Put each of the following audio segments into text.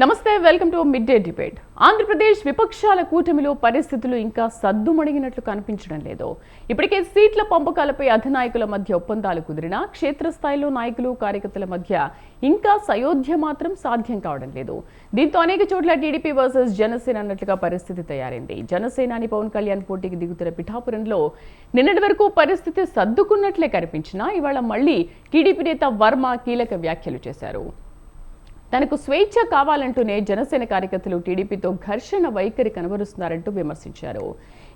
నమస్తే, welcome to mid day debate. Andhra Pradesh విపక్షాల కూటమిలో పరిస్థితులు ఇంకా సద్దుమణిగినట్లు కనిపించడం లేదు. ఇప్పటికే సీట్ల పంపకాలపై అధినాయకుల మధ్య ఒప్పందాలు కుదిరినా క్షేత్రస్థాయిలో నాయకులు కార్యకర్తల మధ్య ఇంకా సయోధ్య మాత్రం సాధ్యం కావడం లేదు. దీంతో అనేక చోట్ల టీడీపీ వర్సెస్ జనసేన అన్నట్లుగా పరిస్థితి తయారైంది. జనసేనాని పవన్ కళ్యాణ్ పోటీకి దిగుతున్న పిఠాపురంలో నిన్నటి వరకు పరిస్థితి సర్దుకున్నట్లే కనిపించినా ఇవాళ మళ్లీ టీడీపీ నేత వర్మ కీలక వ్యాఖ్యలు చేశారు. తనకు స్వేచ్ఛ కావాలంటూనే జనసేన కార్యకర్తలు టీడీపీతో ఘర్షణ వైఖరి కనబరుస్తున్నారంటూ విమర్శించారు.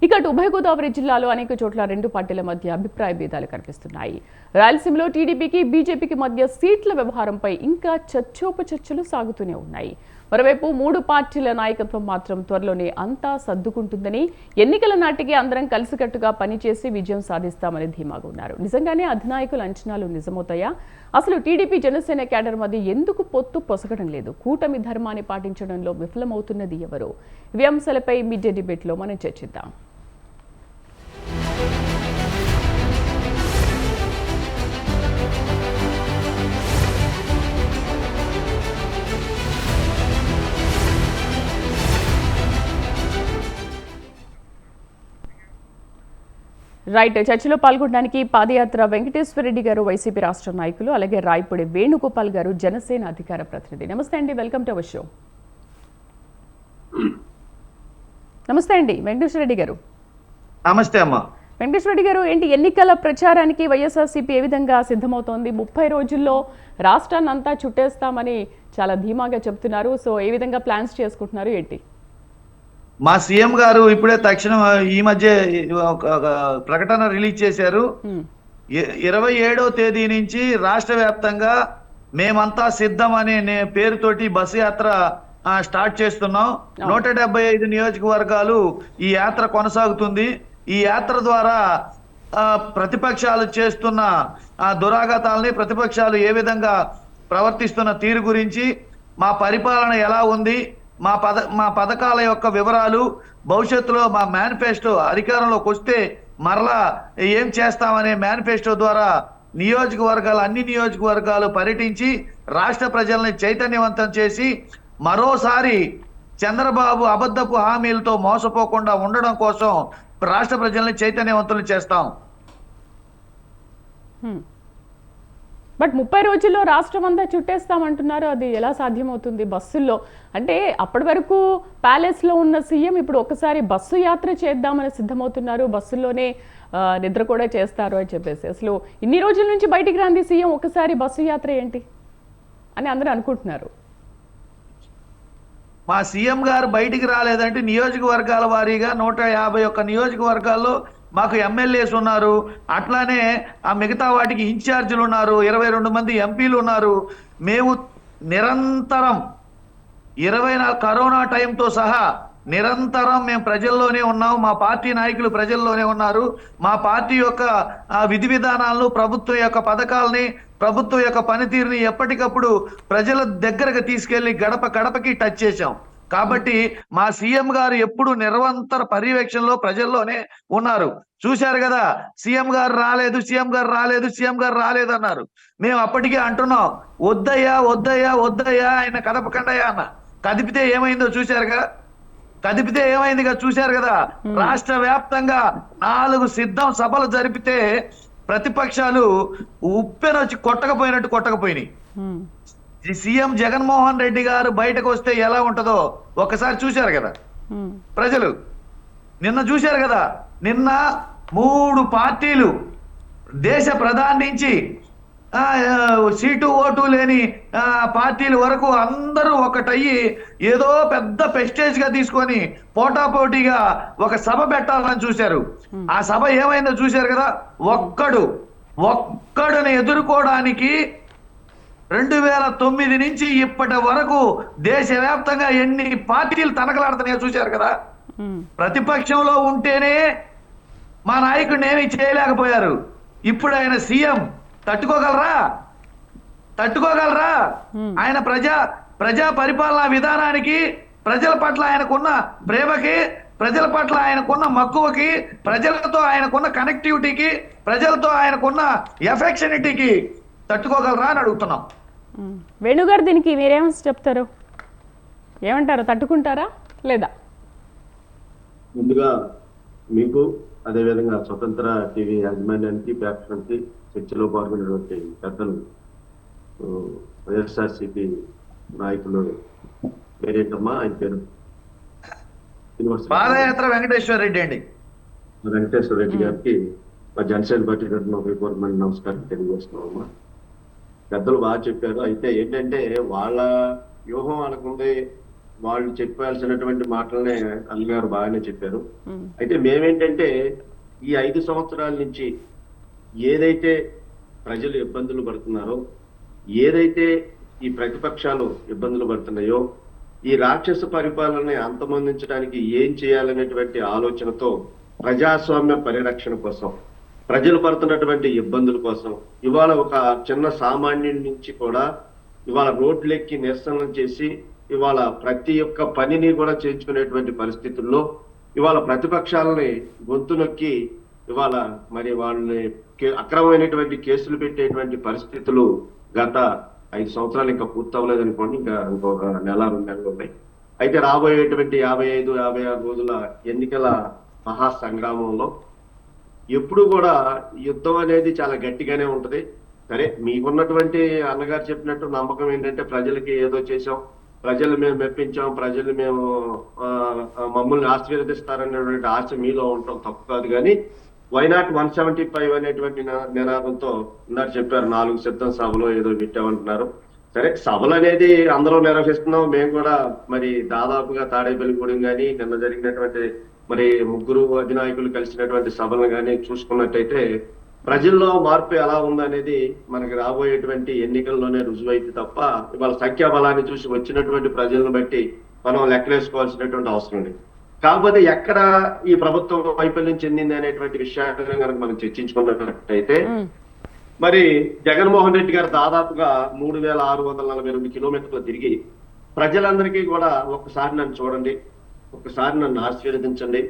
ఇక అటు ఉభయ గోదావరి జిల్లాలో అనేక చోట్ల రెండు పార్టీల మధ్య అభిప్రాయ భేదాలు కనిపిస్తున్నాయి. రాయలసీమలో టీడీపీకి బీజేపీకి మధ్య సీట్ల వ్యవహారంపై ఇంకా చర్చోపచర్చలు సాగుతూనే ఉన్నాయి. మరోవైపు మూడు పార్టీల నాయకత్వం మాత్రం త్వరలోనే అంతా సర్దుకుంటుందని, ఎన్నికల నాటికి అందరం కలిసికట్టుగా పనిచేసి విజయం సాధిస్తామని ధీమాగా ఉన్నారు. నిజంగానే అధినాయకుల అంచనాలు నిజమవుతాయా? అసలు టీడీపీ జనసేన క్యాడర్ మధ్య ఎందుకు పొత్తు పొసగడం లేదు? కూటమి ధర్మాన్ని పాటించడంలో విఫలమవుతున్నది ఎవరు? ఇవి అంశాలపై మిడ్ డే డిబేట్లో మనం చర్చిద్దాం. రైట్, చర్చలో పాల్గొనడానికి పాదయాత్ర వెంకటేశ్వర రెడ్డి గారు వైసీపీ రాష్ట్ర నాయకులు, అలాగే రాయపూడి వేణుగోపాల్ గారు జనసేన అధికార ప్రతినిధి. నమస్తే అండి, వెల్కమ్ టు అవర్ షో. నమస్తే అండి వెంకటేశ్వర రెడ్డి గారు. నమస్తే అమ్మా. వెంకటేశ్వర రెడ్డి గారు, ఏంటి ఎన్నికల ప్రచారానికి వైఎస్ఆర్సీపీ ఏ విధంగా సిద్ధమవుతోంది? 30 రోజుల్లో రాష్ట్రాన్ని అంతా చుట్టేస్తామని చాలా ధీమాగా చెప్తున్నారు. సో ఏ విధంగా ప్లాన్స్ చేసుకుంటున్నారు ఏంటి? మా సీఎం గారు ఇప్పుడే తక్షణం ఈ మధ్య ప్రకటన రిలీజ్ చేశారు. 27వ తేదీ నుంచి రాష్ట్ర వ్యాప్తంగా మేమంతా సిద్ధం అనే పేరుతోటి బస్సు యాత్ర స్టార్ట్ చేస్తున్నాం. 175 నియోజకవర్గాలు ఈ యాత్ర కొనసాగుతుంది. ఈ యాత్ర ద్వారా ప్రతిపక్షాలు చేస్తున్న దురాఘాతాలని, ప్రతిపక్షాలు ఏ విధంగా ప్రవర్తిస్తున్న తీరు గురించి, మా పరిపాలన ఎలా ఉంది, మా పథకాల యొక్క వివరాలు, భవిష్యత్తులో మా మేనిఫెస్టో అధికారంలోకి వస్తే మరలా ఏం చేస్తామనే మేనిఫెస్టో ద్వారా అన్ని నియోజకవర్గాలు పర్యటించి రాష్ట్ర ప్రజల్ని చైతన్యవంతం చేసి మరోసారి చంద్రబాబు అబద్ధపు హామీలతో మోసపోకుండా ఉండడం కోసం రాష్ట్ర ప్రజల్ని చైతన్యవంతులు చేస్తాం. బట్ 30 రోజుల్లో రాష్ట్రం అంతా చుట్టేస్తామంటున్నారు. అది ఎలా సాధ్యమవుతుంది? బస్సుల్లో అంటే అప్పటి వరకు ప్యాలెస్లో ఉన్న సీఎం ఇప్పుడు ఒకసారి బస్సు యాత్ర చేద్దామని సిద్ధమవుతున్నారు. బస్సుల్లోనే నిద్ర కూడా చేస్తారు అని చెప్పేసి, అసలు ఇన్ని రోజుల నుంచి బయటికి రాంది సీఎం ఒకసారి బస్సు యాత్ర ఏంటి అని అందరూ అనుకుంటున్నారు. మా సీఎం గారు బయటికి రాలేదంటే నియోజకవర్గాల వారీగా 151 నియోజకవర్గాల్లో మాకు ఎమ్మెల్యేస్ ఉన్నారు. అట్లానే ఆ మిగతా వాటికి ఇన్ఛార్జీలు ఉన్నారు. 22 మంది ఎంపీలు ఉన్నారు. మేము నిరంతరం 24 కరోనా టైంతో సహా నిరంతరం మేము ప్రజల్లోనే ఉన్నాం. మా పార్టీ నాయకులు ప్రజల్లోనే ఉన్నారు. మా పార్టీ యొక్క విధి విధానాలను, ప్రభుత్వం యొక్క పథకాలని, ప్రభుత్వం యొక్క పనితీరుని ఎప్పటికప్పుడు ప్రజల దగ్గరకు తీసుకెళ్లి గడప గడపకి టచ్ చేశాం. కాబట్టి మా సీఎం గారు ఎప్పుడు నిరంతర పర్యవేక్షణలో ప్రజల్లోనే ఉన్నారు. చూశారు కదా, సీఎం గారు రాలేదు, సీఎం గారు రాలేదు, సీఎం గారు రాలేదు అన్నారు. మేము అప్పటికే అంటున్నాం, వద్దయ్యా వద్దయ్యా వద్దయ్యా, ఆయన కదపకండయ్యా అన్న. కదిపితే ఏమైందో చూశారుగా, చూశారు కదా. రాష్ట్ర వ్యాప్తంగా 4 సిద్ధం సభలు జరిపితే ప్రతిపక్షాలు ఉప్పెనొచ్చి కొట్టకపోయినాయి. సీఎం జగన్మోహన్ రెడ్డి గారు బయటకు వస్తే ఎలా ఉంటుందో ఒకసారి చూశారు కదా ప్రజలు. నిన్న చూశారు కదా, నిన్న 3 పార్టీలు దేశ ప్రధాని నుంచి సీటు ఓటు లేని పార్టీల వరకు అందరూ ఒకటయ్యి ఏదో పెద్ద ప్రెస్టేజ్ గా తీసుకొని పోటాపోటీగా ఒక సభ పెట్టాలని చూశారు. ఆ సభ ఏమైందో చూశారు కదా. ఒక్కడుని ఎదుర్కోవడానికి 2009 నుంచి ఇప్పటి వరకు దేశవ్యాప్తంగా ఎన్ని పార్టీలు తనకలాడుతున్నాయో చూశారు కదా. ప్రతిపక్షంలో ఉంటేనే మా నాయకుడిని ఏమీ చేయలేకపోయారు. ఇప్పుడు ఆయన సీఎం, తట్టుకోగలరా? ఆయన ప్రజా పరిపాలనా విధానానికి, ప్రజల పట్ల ఆయనకున్న ప్రేమకి, ప్రజల పట్ల ఆయనకున్న మక్కువకి, ప్రజలతో ఆయనకున్న కనెక్టివిటీకి, ప్రజలతో ఆయనకున్న ఎఫెక్షనిటీకి తట్టుకోగలరా అని అడుగుతున్నాం. వేణుగారు, దీనికి మీరేమని చెప్తారు? ఏమంటారు, తట్టుకుంటారా లేదా? ముందుగా మీకు అదేవిధంగా స్వతంత్ర టీవీ యాజమాన్యానికి, ప్రేక్షకులకి, చర్చలో పాల్గొన్నటువంటి పెద్దలు, వైఎస్ఆర్సీపీ నాయకులు పేరేంటమ్మా ఆయన పేరు? పాదయాత్ర వెంకటేశ్వర రెడ్డి అండి. వెంకటేశ్వర రెడ్డి గారికి మా జనసేన పార్టీ తరఫున హృదయపూర్వకమైన నమస్కారం తెలియజేస్తున్నామమ్మా. పెద్దలు బాగా చెప్పారు. అయితే ఏంటంటే వాళ్ళ వ్యూహం అనుకుంది, వాళ్ళు చెప్పాల్సినటువంటి మాటలనే అన్నగారు బాగానే చెప్పారు. అయితే మేమేంటంటే ఈ 5 సంవత్సరాల నుంచి ఏదైతే ప్రజలు ఇబ్బందులు పడుతున్నారో, ఏదైతే ఈ ప్రతిపక్షాలు ఇబ్బందులు పడుతున్నాయో, ఈ రాక్షస పరిపాలనని అంతమొందించడానికి ఏం చేయాలనేటువంటి ఆలోచనతో ప్రజాస్వామ్య పరిరక్షణ కోసం, ప్రజలు పడుతున్నటువంటి ఇబ్బందుల కోసం ఇవాళ ఒక చిన్న సామాన్యుడి నుంచి కూడా ఇవాళ రోడ్లెక్కి నిరసనలు చేసి ఇవాళ ప్రతి ఒక్క పనిని కూడా చేయించుకునేటువంటి పరిస్థితుల్లో ఇవాళ ప్రతిపక్షాలని గొంతు నొక్కి ఇవాళ మరి వాళ్ళని అక్రమమైనటువంటి కేసులు పెట్టేటువంటి పరిస్థితులు గత 5 సంవత్సరాలు ఇంకా పూర్తవలేదు అనుకోండి, ఇంకా ఇంకొక నెల 2 నెలలు ఉన్నాయి. అయితే రాబోయేటువంటి 55-56 రోజుల ఎన్నికల మహా సంగ్రామంలో ఎప్పుడు కూడా యుద్ధం అనేది చాలా గట్టిగానే ఉంటది. సరే, మీకున్నటువంటి అన్నగారు చెప్పినట్టు నమ్మకం ఏంటంటే ప్రజలకి ఏదో చేసాం, ప్రజలు మేము మెప్పించాం, ప్రజలు మేము మమ్మల్ని ఆశీర్వదిస్తారనేటువంటి ఆశ మీలో ఉండటం తప్పు కాదు. కానీ వైనాట్ 175 అనేటువంటి నినాదంతో ఉన్నారు చెప్పారు, 4 సిద్ధం సభలో ఏదో పెట్టామంటున్నారు. సరే, సభలు అనేది అందరూ నిర్వహిస్తున్నాం. మేము కూడా మరి దాదాపుగా తాడేపల్లిగూడెం కానీ నిన్న జరిగినటువంటి మరి 3 అధినాయకులు కలిసినటువంటి సభలను కానీ చూసుకున్నట్టయితే ప్రజల్లో మార్పు ఎలా ఉందనేది మనకి రాబోయేటువంటి ఎన్నికల్లోనే రుజువైతే తప్ప ఇవాళ సంఖ్యాబలాన్ని చూసి వచ్చినటువంటి ప్రజలను బట్టి మనం లెక్కలేసుకోవాల్సినటువంటి అవసరం లేదు. కాకపోతే ఎక్కడ ఈ ప్రభుత్వం వైఫల్యం చెందింది అనేటువంటి విషయాన్ని కనుక మనం చర్చించుకున్నట్టయితే మరి జగన్మోహన్ రెడ్డి గారు దాదాపుగా 3642 కిలోమీటర్లు తిరిగి ప్రజలందరికీ కూడా ఒక్కసారి నన్ను చూడండి, ఒక్కసారి నన్ను ఆశీర్వదించండి,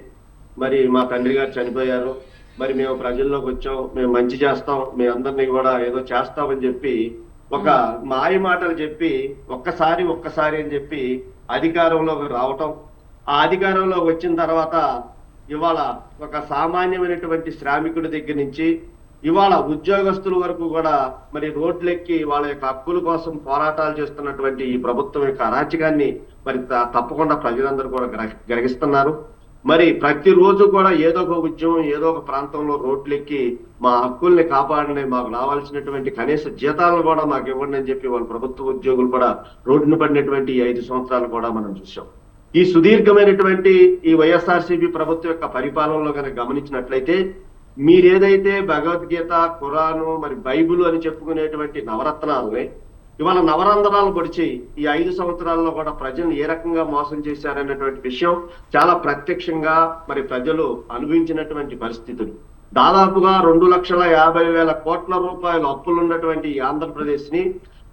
మరి మా తండ్రి గారు చనిపోయారు, మరి మేము ప్రజల్లోకి వచ్చాం, మేము మంచి చేస్తాం, మీ అందరినీ కూడా ఏదో చేస్తామని చెప్పి ఒక మాయ మాటలు చెప్పి ఒక్కసారి అని చెప్పి అధికారంలోకి రావటం, ఆ అధికారంలో వచ్చిన తర్వాత ఇవాళ ఒక సామాన్యమైనటువంటి శ్రామికుడి దగ్గర నుంచి ఇవాళ ఉద్యోగస్తుల వరకు కూడా మరి రోడ్లెక్కి వాళ్ళ యొక్క హక్కుల కోసం పోరాటాలు చేస్తున్నటువంటి ఈ ప్రభుత్వం యొక్క అరాచకాన్ని మరి తప్పకుండా ప్రజలందరూ కూడా గ్రహిస్తున్నారు. మరి ప్రతిరోజు కూడా ఏదో ఒక ఉద్యమం, ఏదో ఒక ప్రాంతంలో రోడ్లెక్కి మా హక్కుల్ని కాపాడని, మాకు రావాల్సినటువంటి కనీస జీతాలను కూడా మాకు ఇవ్వండి అని చెప్పి వాళ్ళ ప్రభుత్వ ఉద్యోగులు కూడా రోడ్డును పడినటువంటి 5 సంవత్సరాలు కూడా మనం చూసాం. ఈ సుదీర్ఘమైనటువంటి ఈ వైఎస్ఆర్సీపీ ప్రభుత్వం యొక్క పరిపాలనలో కనుక గమనించినట్లయితే మీరేదైతే భగవద్గీత, ఖురాను, మరి బైబుల్ అని చెప్పుకునేటువంటి నవరత్నాలని ఇవాళ నవరంధ్రాలు పొడిచి ఈ 5 సంవత్సరాల్లో కూడా ప్రజలను ఏ రకంగా మోసం చేశారనేటువంటి విషయం చాలా ప్రత్యక్షంగా మరి ప్రజలు అనుభవించినటువంటి పరిస్థితులు. దాదాపుగా 2,50,000 కోట్ల రూపాయల అప్పులున్నటువంటి ఈ ఆంధ్రప్రదేశ్ ని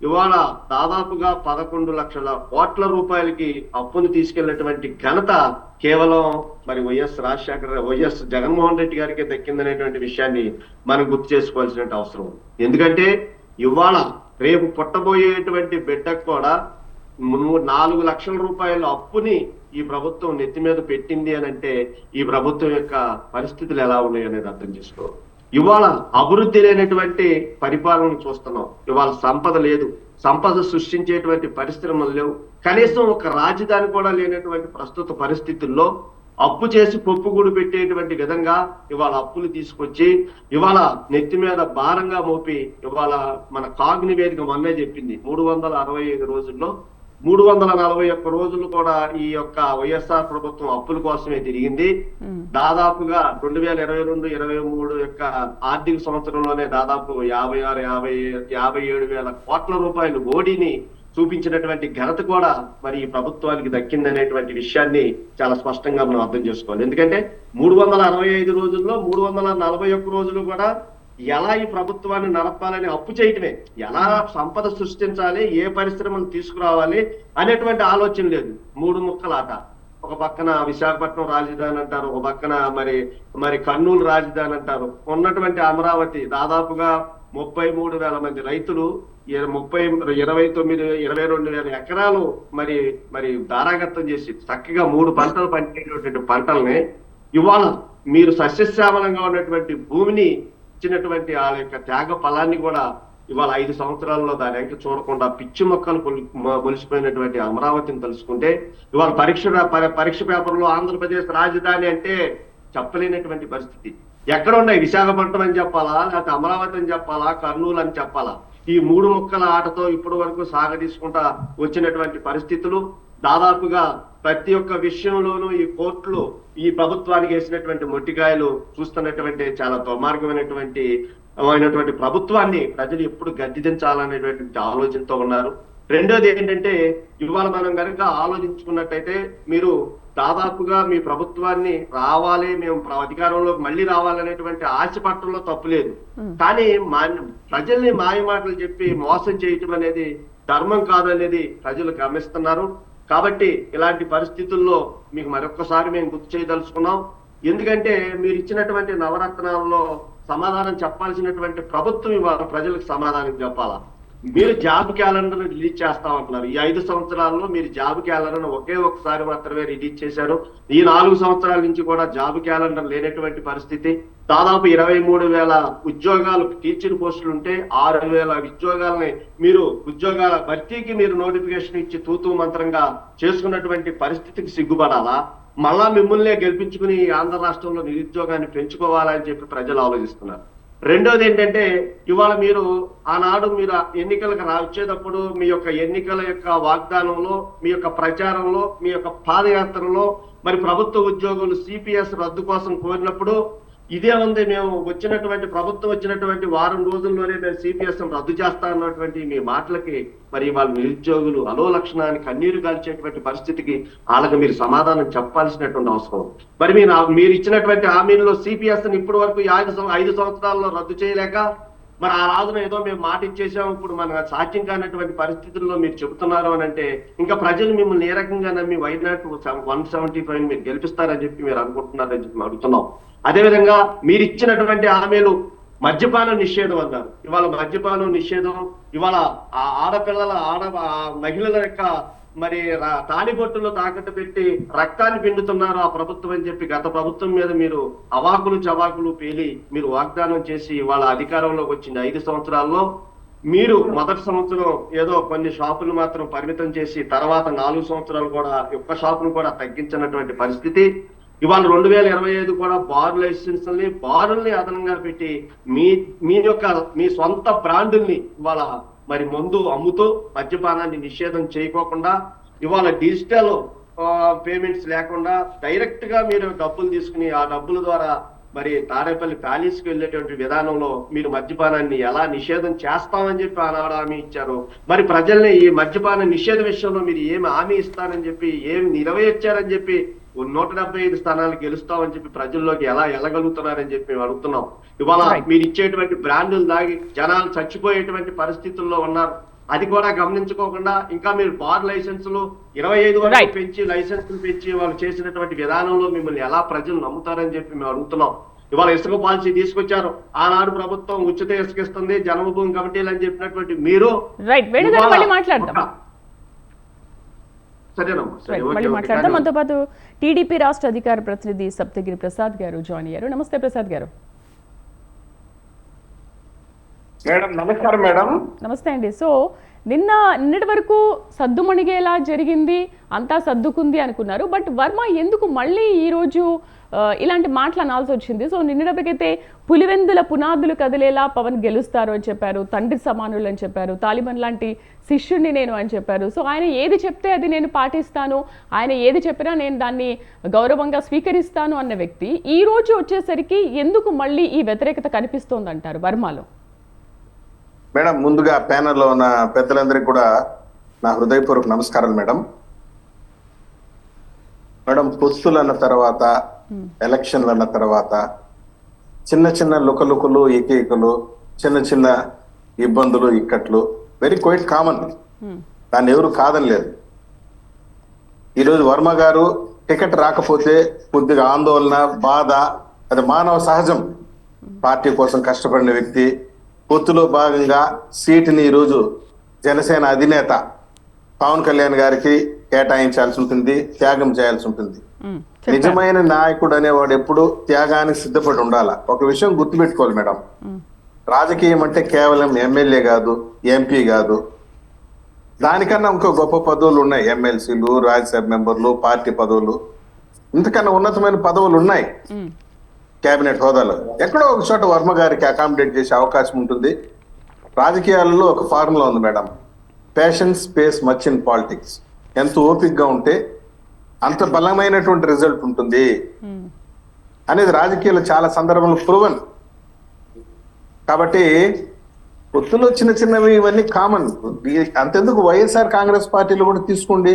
ఇవాళ దాదాపుగా 11 లక్షల కోట్ల రూపాయలకి అప్పును తీసుకెళ్లినటువంటి ఘనత కేవలం మరి వైఎస్ జగన్మోహన్ రెడ్డి గారికి దక్కిందనేటువంటి విషయాన్ని మనం గుర్తు చేసుకోవాల్సిన అవసరం ఉంది. ఎందుకంటే ఇవాళ రేపు పుట్టబోయేటువంటి బిడ్డకు కూడా 4 లక్షల రూపాయల అప్పుని ఈ ప్రభుత్వం నెత్తి మీద పెట్టింది అని అంటే ఈ ప్రభుత్వం యొక్క పరిస్థితులు ఎలా ఉన్నాయి అనేది అర్థం చేసుకోవాలి. ఇవాళ అభివృద్ధి లేనటువంటి పరిపాలన చూస్తున్నాం. ఇవాళ సంపద లేదు, సంపద సృష్టించేటువంటి పరిశ్రమలు లేవు, కనీసం ఒక రాజధాని కూడా లేనటువంటి ప్రస్తుత పరిస్థితుల్లో అప్పు చేసి పప్పుగూడు పెట్టేటువంటి విధంగా ఇవాళ అప్పులు తీసుకొచ్చి ఇవాళ నెత్తి మీద భారంగా మోపి ఇవాళ మన కాగ్ నివేదిక మొన్నే చెప్పింది 365 రోజుల్లో 341 రోజులు కూడా ఈ యొక్క వైఎస్ఆర్ ప్రభుత్వం అప్పుల కోసమే తిరిగింది. దాదాపుగా 2022-23 యొక్క ఆర్థిక సంవత్సరంలోనే దాదాపు 56-57 వేల కోట్ల రూపాయలు ఓడిని చూపించినటువంటి ఘనత కూడా మరి ఈ ప్రభుత్వానికి దక్కిందనేటువంటి విషయాన్ని చాలా స్పష్టంగా మనం అర్థం చేసుకోవాలి. ఎందుకంటే 365 రోజుల్లో 341 రోజులు కూడా ఎలా ఈ ప్రభుత్వాన్ని నడపాలని అప్పు చేయటమే, ఎలా సంపద సృష్టించాలి, ఏ పరిశ్రమలు తీసుకురావాలి అనేటువంటి ఆలోచన లేదు. 3 ముక్కలాట. ఒక పక్కన విశాఖపట్నం రాజధాని అంటారు, ఒక పక్కన మరి కర్నూలు రాజధాని అంటారు. ఉన్నటువంటి అమరావతి దాదాపుగా 33,000 మంది రైతులు 22,000 ఎకరాలు మరి మరి దారాగతం చేసి చక్కగా 3 పంటలు పండేటటువంటి పంటల్ని ఇవాళ మీరు సస్యశ్యామలంగా ఉన్నటువంటి భూమిని ఇచ్చినటువంటి ఆ యొక్క త్యాగ ఫలాన్ని కూడా ఇవాళ 5 సంవత్సరాల్లో దాని వెంక చూడకుండా పిచ్చి మొక్కలు మొలిసిపోయినటువంటి అమరావతిని తలుచుకుంటే ఇవాళ పరీక్ష పేపర్లో ఆంధ్రప్రదేశ్ రాజధాని అంటే చెప్పలేనటువంటి పరిస్థితి. ఎక్కడ ఉన్నాయి? విశాఖపట్నం అని చెప్పాలా, లేకపోతే అమరావతి అని చెప్పాలా, కర్నూలు అని చెప్పాలా? ఈ 3 ముక్కల ఆటతో ఇప్పటి వరకు సాగదీసుకుంటా వచ్చినటువంటి పరిస్థితులు దాదాపుగా ప్రతి ఒక్క విషయంలోనూ ఈ కోర్టులు ఈ ప్రభుత్వానికి వేసినటువంటి మొట్టికాయలు చూస్తున్నటువంటి చాలా దుర్మార్గమైనటువంటి ప్రభుత్వాన్ని ప్రజలు ఎప్పుడు గద్దెదించాలనేటువంటి ఆలోచనతో ఉన్నారు. రెండోది ఏంటంటే ఇవాళ మనం కనుక ఆలోచించుకున్నట్టయితే మీరు దాదాపుగా మీ ప్రభుత్వాన్ని రావాలి, మేము అధికారంలోకి మళ్ళీ రావాలనేటువంటి ఆశ పట్టడంలో తప్పు లేదు. కానీ ప్రజల్ని మాయ మాటలు చెప్పి మోసం చేయటం అనేది ధర్మం కాదనేది ప్రజలు గమనిస్తున్నారు. కాబట్టి ఇలాంటి పరిస్థితుల్లో మీకు మరొక్కసారి మేము గుర్తు చేయదలుచుకున్నాం. ఎందుకంటే మీరు ఇచ్చినటువంటి నవరత్నాలలో సమాధానం చెప్పాల్సినటువంటి ప్రభుత్వం ఇవాళ ప్రజలకు సమాధానం చెప్పాలా. మీరు జాబ్ క్యాలెండర్ రిలీజ్ చేస్తామంటున్నారు. ఈ 5 సంవత్సరాల్లో మీరు జాబ్ క్యాలెండర్ ఒకే ఒకసారి మాత్రమే రిలీజ్ చేశారు. ఈ 4 సంవత్సరాల నుంచి కూడా జాబ్ క్యాలెండర్ లేనటువంటి పరిస్థితి. దాదాపు 23,000 ఉద్యోగాలు టీచర్ పోస్టులు ఉంటే 6,000 ఉద్యోగాలని మీరు ఉద్యోగాల భర్తీకి మీరు నోటిఫికేషన్ ఇచ్చి తూతూ మంత్రంగా చేసుకున్నటువంటి పరిస్థితికి సిగ్గుపడాలా? మళ్ళా మిమ్మల్నే గెలిపించుకుని ఆంధ్ర రాష్ట్రంలో నిరుద్యోగాన్ని పెంచుకోవాలని చెప్పి ప్రజలు ఆలోచిస్తున్నారు. రెండోది ఏంటంటే ఇవాళ మీరు ఆనాడు మీరు ఎన్నికలకు వచ్చేటప్పుడు మీ యొక్క ఎన్నికల యొక్క వాగ్దానంలో, మీ యొక్క ప్రచారంలో, మీ యొక్క పాదయాత్రలో మరి ప్రభుత్వ ఉద్యోగులు సిపిఎస్ రద్దు కోసం కోరినప్పుడు ఇదే ఉంది, మేము ప్రభుత్వం వచ్చినటువంటి వారం రోజుల్లోనే మేము సిపిఎస్ రద్దు చేస్తా అన్నటువంటి మీ మాటలకి మరి వాళ్ళ నిరుద్యోగులు అలో లక్షణాన్ని కన్నీరు కాల్చేటువంటి పరిస్థితికి వాళ్ళకి మీరు సమాధానం చెప్పాల్సినటువంటి అవసరం. మరి మీరు ఇచ్చినటువంటి హామీల్లో సిపిఎస్ ని ఇప్పటి వరకు 5 సంవత్సరాల్లో రద్దు చేయలేక మరి ఆ రాజున ఏదో మేము మాట ఇచ్చేసాం, ఇప్పుడు మన సాధ్యం కానటువంటి పరిస్థితుల్లో మీరు చెబుతున్నారు అని అంటే ఇంకా ప్రజలు మిమ్మల్ని ఏ రకంగా నమ్మి వైనాట్ 175 మీరు గెలిపిస్తారని చెప్పి మీరు అనుకుంటున్నారని చెప్పి అడుగుతున్నాం. అదేవిధంగా మీరు ఇచ్చినటువంటి హామీలు మద్యపాన నిషేధం అన్నారు. ఇవాళ మద్యపానం నిషేధం, ఇవాళ మహిళల యొక్క మరి తాళిబొట్టులో తాకట్టు పెట్టి రక్తాన్ని పిండుతున్నారు ఆ ప్రభుత్వం అని చెప్పి గత ప్రభుత్వం మీద మీరు అవాకులు చవాకులు పేలి మీరు వాగ్దానం చేసి ఇవాళ అధికారంలోకి వచ్చిన 5 సంవత్సరాల్లో మీరు మొదటి సంవత్సరం ఏదో కొన్ని షాపులు మాత్రం పరిమితం చేసి తర్వాత 4 సంవత్సరాలు కూడా ఒక్క షాపును కూడా తగ్గించినటువంటి పరిస్థితి. ఇవాళ 2025 కూడా బారుల్ని అదనంగా పెట్టి మీ సొంత బ్రాండుల్ని ఇవాళ మరి మందు అమ్ముతూ మద్యపానాన్ని నిషేధం చేయకోకుండా ఇవాళ డిజిటల్ పేమెంట్స్ లేకుండా డైరెక్ట్ గా మీరు డబ్బులు తీసుకుని ఆ డబ్బుల ద్వారా మరి తాడేపల్లి ప్యాలెస్ కి వెళ్ళేటువంటి విధానంలో మీరు మద్యపానాన్ని ఎలా నిషేధం చేస్తామని చెప్పి ఆనాడు హామీ ఇచ్చారు. మరి ప్రజల్ని ఈ మద్యపాన నిషేధ విషయంలో మీరు ఏమి హామీ ఇస్తారని చెప్పి ఏమి నెరవేర్చారని చెప్పి 175 స్థానాలు గెలుస్తామని చెప్పి ప్రజల్లోకి ఎలా వెళ్ళగలుగుతున్నారని చెప్పి మేము అడుగుతున్నాం. ఇవాళ మీరు ఇచ్చేటువంటి బ్రాండులు దాగి జనాలు చచ్చిపోయేటువంటి పరిస్థితుల్లో ఉన్నారు. అది కూడా గమనించుకోకుండా ఇంకా మీరు బార్ లైసెన్సులు 25 వరకు పెంచి లైసెన్సులు పెంచి వాళ్ళు చేసినటువంటి విధానంలో మిమ్మల్ని ఎలా ప్రజలు నమ్ముతారని చెప్పి మేము అడుగుతున్నాం. ఇవాళ ఇసుక పాలసీ తీసుకొచ్చారు. ఆనాడు ప్రభుత్వం ఉచిత ఇసుక ఇస్తుంది, జన్మభూమి కమిటీలు అని చెప్పినటువంటి మీరు మళ్ళీ మాట్లాడదాం. మనతో పాటు టీడీపీ రాష్ట్ర అధికార ప్రతినిధి సప్తగిరి ప్రసాద్ గారు జాయిన్ అయ్యారు. నమస్తే ప్రసాద్ గారు. మేడం నమస్కారం. మేడం నమస్తే అండి. సో నిన్నటి వరకు సద్దుమణిగేలా జరిగింది, అంతా సర్దుకుంది అనుకున్నారు. బట్ వర్మ ఎందుకు మళ్ళీ ఈరోజు ఇలాంటి మాటలు అనాల్సి వచ్చింది? సో నిన్నటికైతే పులివెందుల పునాదులు కదిలేలా పవన్ గెలుస్తారు అని చెప్పారు, తండ్రి సమానులు అని చెప్పారు, తాలిబాన్ లాంటి శిష్యుణ్ణి నేను అని చెప్పారు. సో ఆయన ఏది చెప్తే అది నేను పాటిస్తాను, ఆయన ఏది చెప్పినా నేను దాన్ని గౌరవంగా స్వీకరిస్తాను అన్న వ్యక్తి ఈ రోజు వచ్చేసరికి ఎందుకు మళ్ళీ ఈ వ్యతిరేకత కనిపిస్తోంది అంటారు వర్మలో? మేడం ముందుగా ప్యానెల్లో ఉన్న పెద్దలందరికీ కూడా నా హృదయపూర్వక నమస్కారాలు మేడం. మేడం పొత్తులు అన్న తర్వాత ఎలక్షన్లు అన్న తర్వాత చిన్న చిన్న లుకలుకలు ఏకైకలు చిన్న చిన్న ఇబ్బందులు ఇక్కట్లు వెరీ క్వైట్ కామన్, దాన్ని ఎవరు కాదనలేదు. ఈరోజు వర్మ గారు టికెట్ రాకపోతే కొద్దిగా ఆందోళన బాధ, అది మానవ సహజం. పార్టీ కోసం కష్టపడిన వ్యక్తి, పొత్తులో భాగంగా సీటుని ఈరోజు జనసేన అధినేత పవన్ కళ్యాణ్ గారికి కేటాయించాల్సి ఉంటుంది, త్యాగం చేయాల్సి ఉంటుంది. చెప్పారు. నిజమైన నాయకుడు అనేవాడు ఎప్పుడు త్యాగానికి సిద్ధపడి ఉండాల. ఒక విషయం గుర్తుపెట్టుకోవాలి మేడం, రాజకీయం అంటే కేవలం ఎమ్మెల్యే కాదు, ఎంపీ కాదు, దానికన్నా ఇంకో గొప్ప పదవులు ఉన్నాయి. ఎమ్మెల్సీలు, రాజ్యసభ మెంబర్లు, పార్టీ పదవులు, ఇంతకన్నా ఉన్నతమైన పదవులు ఉన్నాయి కేబినెట్ హోదాలో. ఎక్కడో ఒక చోట వర్మ గారికి అకామిడేట్ చేసే అవకాశం ఉంటుంది. రాజకీయాలలో ఒక ఫార్ములా ఉంది madam, patience space much in politics. ఎంత ఓపిక్గా ఉంటే అంత బలమైనటువంటి రిజల్ట్ ఉంటుంది అనేది రాజకీయాలు చాలా సందర్భంలో ప్రూవన్. కాబట్టి పొత్తులో చిన్న చిన్నవి ఇవన్నీ కామన్. అంతెందుకు వైఎస్ఆర్ కాంగ్రెస్ పార్టీలో కూడా తీసుకోండి,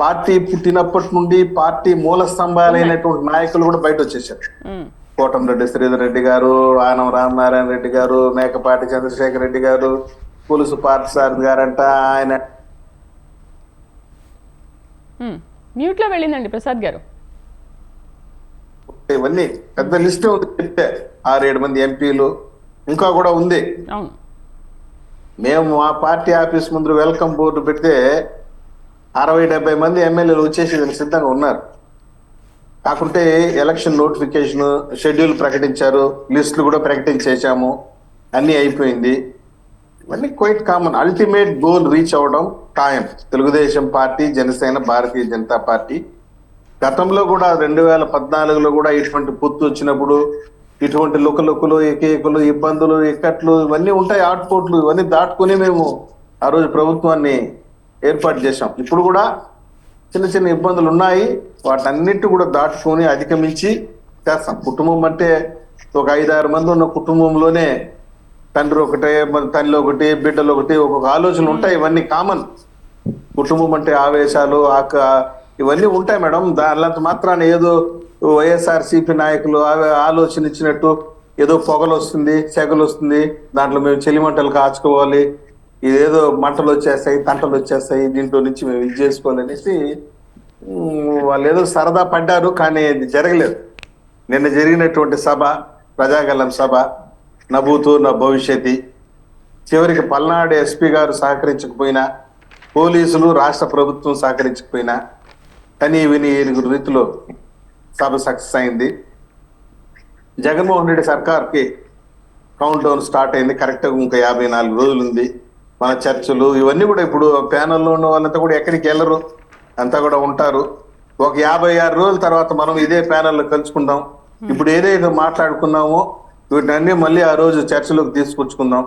పార్టీ పుట్టినప్పటి నుండి పార్టీ మూల స్తంభాలైనటువంటి నాయకులు కూడా బయట వచ్చేసారు. కోటంరెడ్డి శ్రీధర్ రెడ్డి గారు, ఆనం రామనారాయణ రెడ్డి గారు, మేకపాటి చంద్రశేఖర్ రెడ్డి గారు, పులుసు పార్థసారథి గారంట, ఆయన మ్యూట్ లో వెళ్ళిందండి ప్రసాద్ గారు. ఇవన్నీ పెద్ద లిస్టే ఉంది, చెప్తే 6-7 మంది ఎంపీలు ఇంకా కూడా ఉంది. అవును, మేము మా పార్టీ ఆఫీస్ ముందు వెల్కమ్ బోర్డు పెడితే 60-70 మంది ఎమ్మెల్యేలు వచ్చేసి సిద్ధంగా ఉన్నారు. కాకుంటే ఎలక్షన్ నోటిఫికేషన్ షెడ్యూల్ ప్రకటించారు, లిస్టులు కూడా ప్రకటించేసాము, అన్ని అయిపోయింది. ఇవన్నీ quite common. Ultimate goal reach అవడం ఖాయం. తెలుగుదేశం పార్టీ, జనసేన, భారతీయ జనతా పార్టీ గతంలో కూడా 2014లో కూడా ఇటువంటి పొత్తు వచ్చినప్పుడు ఇటువంటి లుకలుకులు, ఎకేకులు, ఇబ్బందులు, ఇక్కట్లు ఇవన్నీ ఉంటాయి, ఆటుపోట్లు, ఇవన్నీ దాటుకుని మేము ఆ రోజు ప్రభుత్వాన్ని ఏర్పాటు చేశాం. ఇప్పుడు కూడా చిన్న చిన్న ఇబ్బందులు ఉన్నాయి, వాటన్నిటి కూడా దాటుకొని అధిగమించి చేస్తాం. కుటుంబం అంటే ఒక 5-6 మంది ఉన్న కుటుంబంలోనే తండ్రి ఒకటే, తల్లి ఒకటి, బిడ్డలు ఒకటి, ఒక్కొక్క ఆలోచనలు ఉంటాయి. ఇవన్నీ కామన్. కుటుంబం అంటే ఆవేశాలు, ఇవన్నీ ఉంటాయి మేడం. దానిలంత మాత్రాన ఏదో వైఎస్ఆర్సీపీ నాయకులు ఆలోచన ఇచ్చినట్టు ఏదో పొగలు వస్తుంది, సెగలు వస్తుంది, దాంట్లో మేము చెలిమంటలు కాచుకోవాలి, ఇదేదో మంటలు వచ్చేస్తాయి, తంటలు వచ్చేస్తాయి, దీంట్లో నుంచి మేము ఇది చేసుకోవాలనేసి వాళ్ళు ఏదో సరదా పడ్డారు. కానీ ఇది జరగలేదు. నిన్న జరిగినటువంటి సభ, ప్రజాగలం సభ, నభూతో నా భవిష్యత్తు, చివరికి పల్నాడు ఎస్పీ గారు సహకరించకపోయినా, పోలీసులు, రాష్ట్ర ప్రభుత్వం సహకరించకపోయినా, కానీ విని 7 రీతిలో సభ సక్సెస్ అయింది. జగన్మోహన్ రెడ్డి సర్కార్కి కౌంట్ డౌన్ స్టార్ట్ అయింది. కరెక్ట్గా ఇంకా 54 రోజులు ఉంది. మన చర్చలు ఇవన్నీ కూడా ఇప్పుడు ప్యానల్లో ఉన్న వాళ్ళంతా కూడా ఎక్కడికి వెళ్ళరు, అంతా కూడా ఉంటారు. ఒక 56 రోజుల తర్వాత మనం ఇదే ప్యానల్లో కలుసుకుందాం. ఇప్పుడు ఏదైతే మాట్లాడుకున్నామో వీటిని మళ్ళీ ఆ రోజు చర్చలోకి తీసుకొచ్చుకుందాం.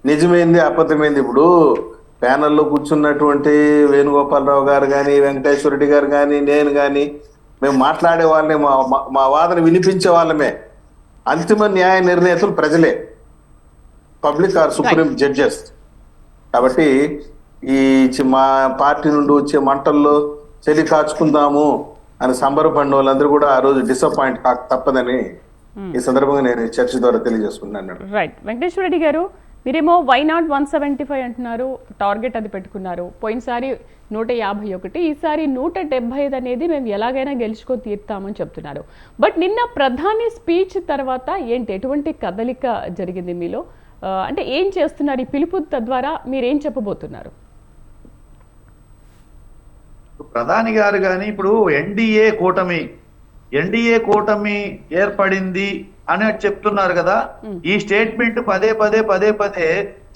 నిజమైంది, అబద్ధమైంది. ఇప్పుడు ప్యానల్లో కూర్చున్నటువంటి వేణుగోపాలరావు గారు కానీ, వెంకటేశ్వర రెడ్డి గారు కానీ, నేను కానీ, మేము మాట్లాడే వాళ్ళని, మా వాదన వినిపించే వాళ్ళమే. అంతిమ న్యాయ నిర్ణేతలు ప్రజలే, పబ్లిక్ ఆర్ సుప్రీం జడ్జెస్. కాబట్టి ఈ మా పార్టీ నుండి వచ్చే మంటల్లో చలి కాచుకుందాము అని సంబరపడిన వాళ్ళందరూ కూడా ఆ రోజు డిసప్పాయింట్ కాక తప్పదని ఈ సందర్భంగా నేను చర్చ ద్వారా తెలియజేసుకున్నాను. రైట్. వెంకటేశ్వర రెడ్డి గారు, మీరేమో వైనాట్ 175 అంటున్నారు, టార్గెట్ అది పెట్టుకున్నారు. పోయినసారి 151, ఈసారి 175 అనేది మేము ఎలాగైనా గెలుచుకొని తీరుతామని చెప్తున్నారు. బట్ నిన్న ప్రధాని స్పీచ్ తర్వాత ఏంటి, ఎటువంటి కదలిక జరిగింది మీలో? అంటే ఏం చేస్తున్నారు ఈ పిలుపు ద్వారా, మీరేం చెప్పబోతున్నారు? ప్రధాని గారు కానీ ఇప్పుడు ఎన్డీఏ కూటమి ఏర్పడింది అని చెప్తున్నారు కదా. ఈ స్టేట్మెంట్ పదే పదే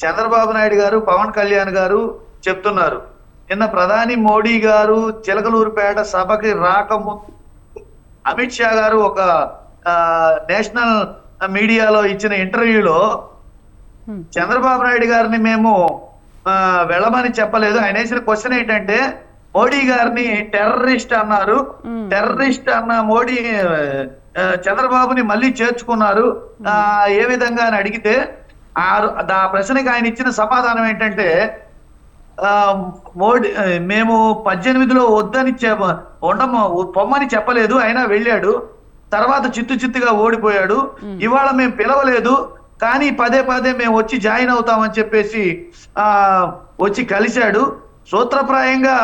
చంద్రబాబు నాయుడు గారు, పవన్ కళ్యాణ్ గారు చెప్తున్నారు. నిన్న ప్రధాని మోడీ గారు చిలకలూరుపేట సభకి రాకముందు అమిత్ షా గారు ఒక నేషనల్ మీడియాలో ఇచ్చిన ఇంటర్వ్యూలో చంద్రబాబు నాయుడు గారిని మేము వెళ్ళమని చెప్పలేదు. ఆయన వేసిన క్వశ్చన్ ఏంటంటే, మోడీ గారిని టెర్రరిస్ట్ అన్నారు, టెర్రరిస్ట్ అన్న మోడీ చంద్రబాబుని మళ్ళీ చేర్చుకున్నారు ఏ విధంగా అని అడిగితే ఆ ప్రశ్నకి ఆయన ఇచ్చిన సమాధానం ఏంటంటే, మోడీ మేము 18లో వద్దని పొమ్మని చెప్పలేదు, అయినా వెళ్ళాడు, తర్వాత చిత్తుగా ఓడిపోయాడు, ఇవాళ మేము పిలవలేదు కానీ పదే మేము వచ్చి జాయిన్ అవుతామని చెప్పేసి వచ్చి కలిశాడు. సూత్రప్రాయంగా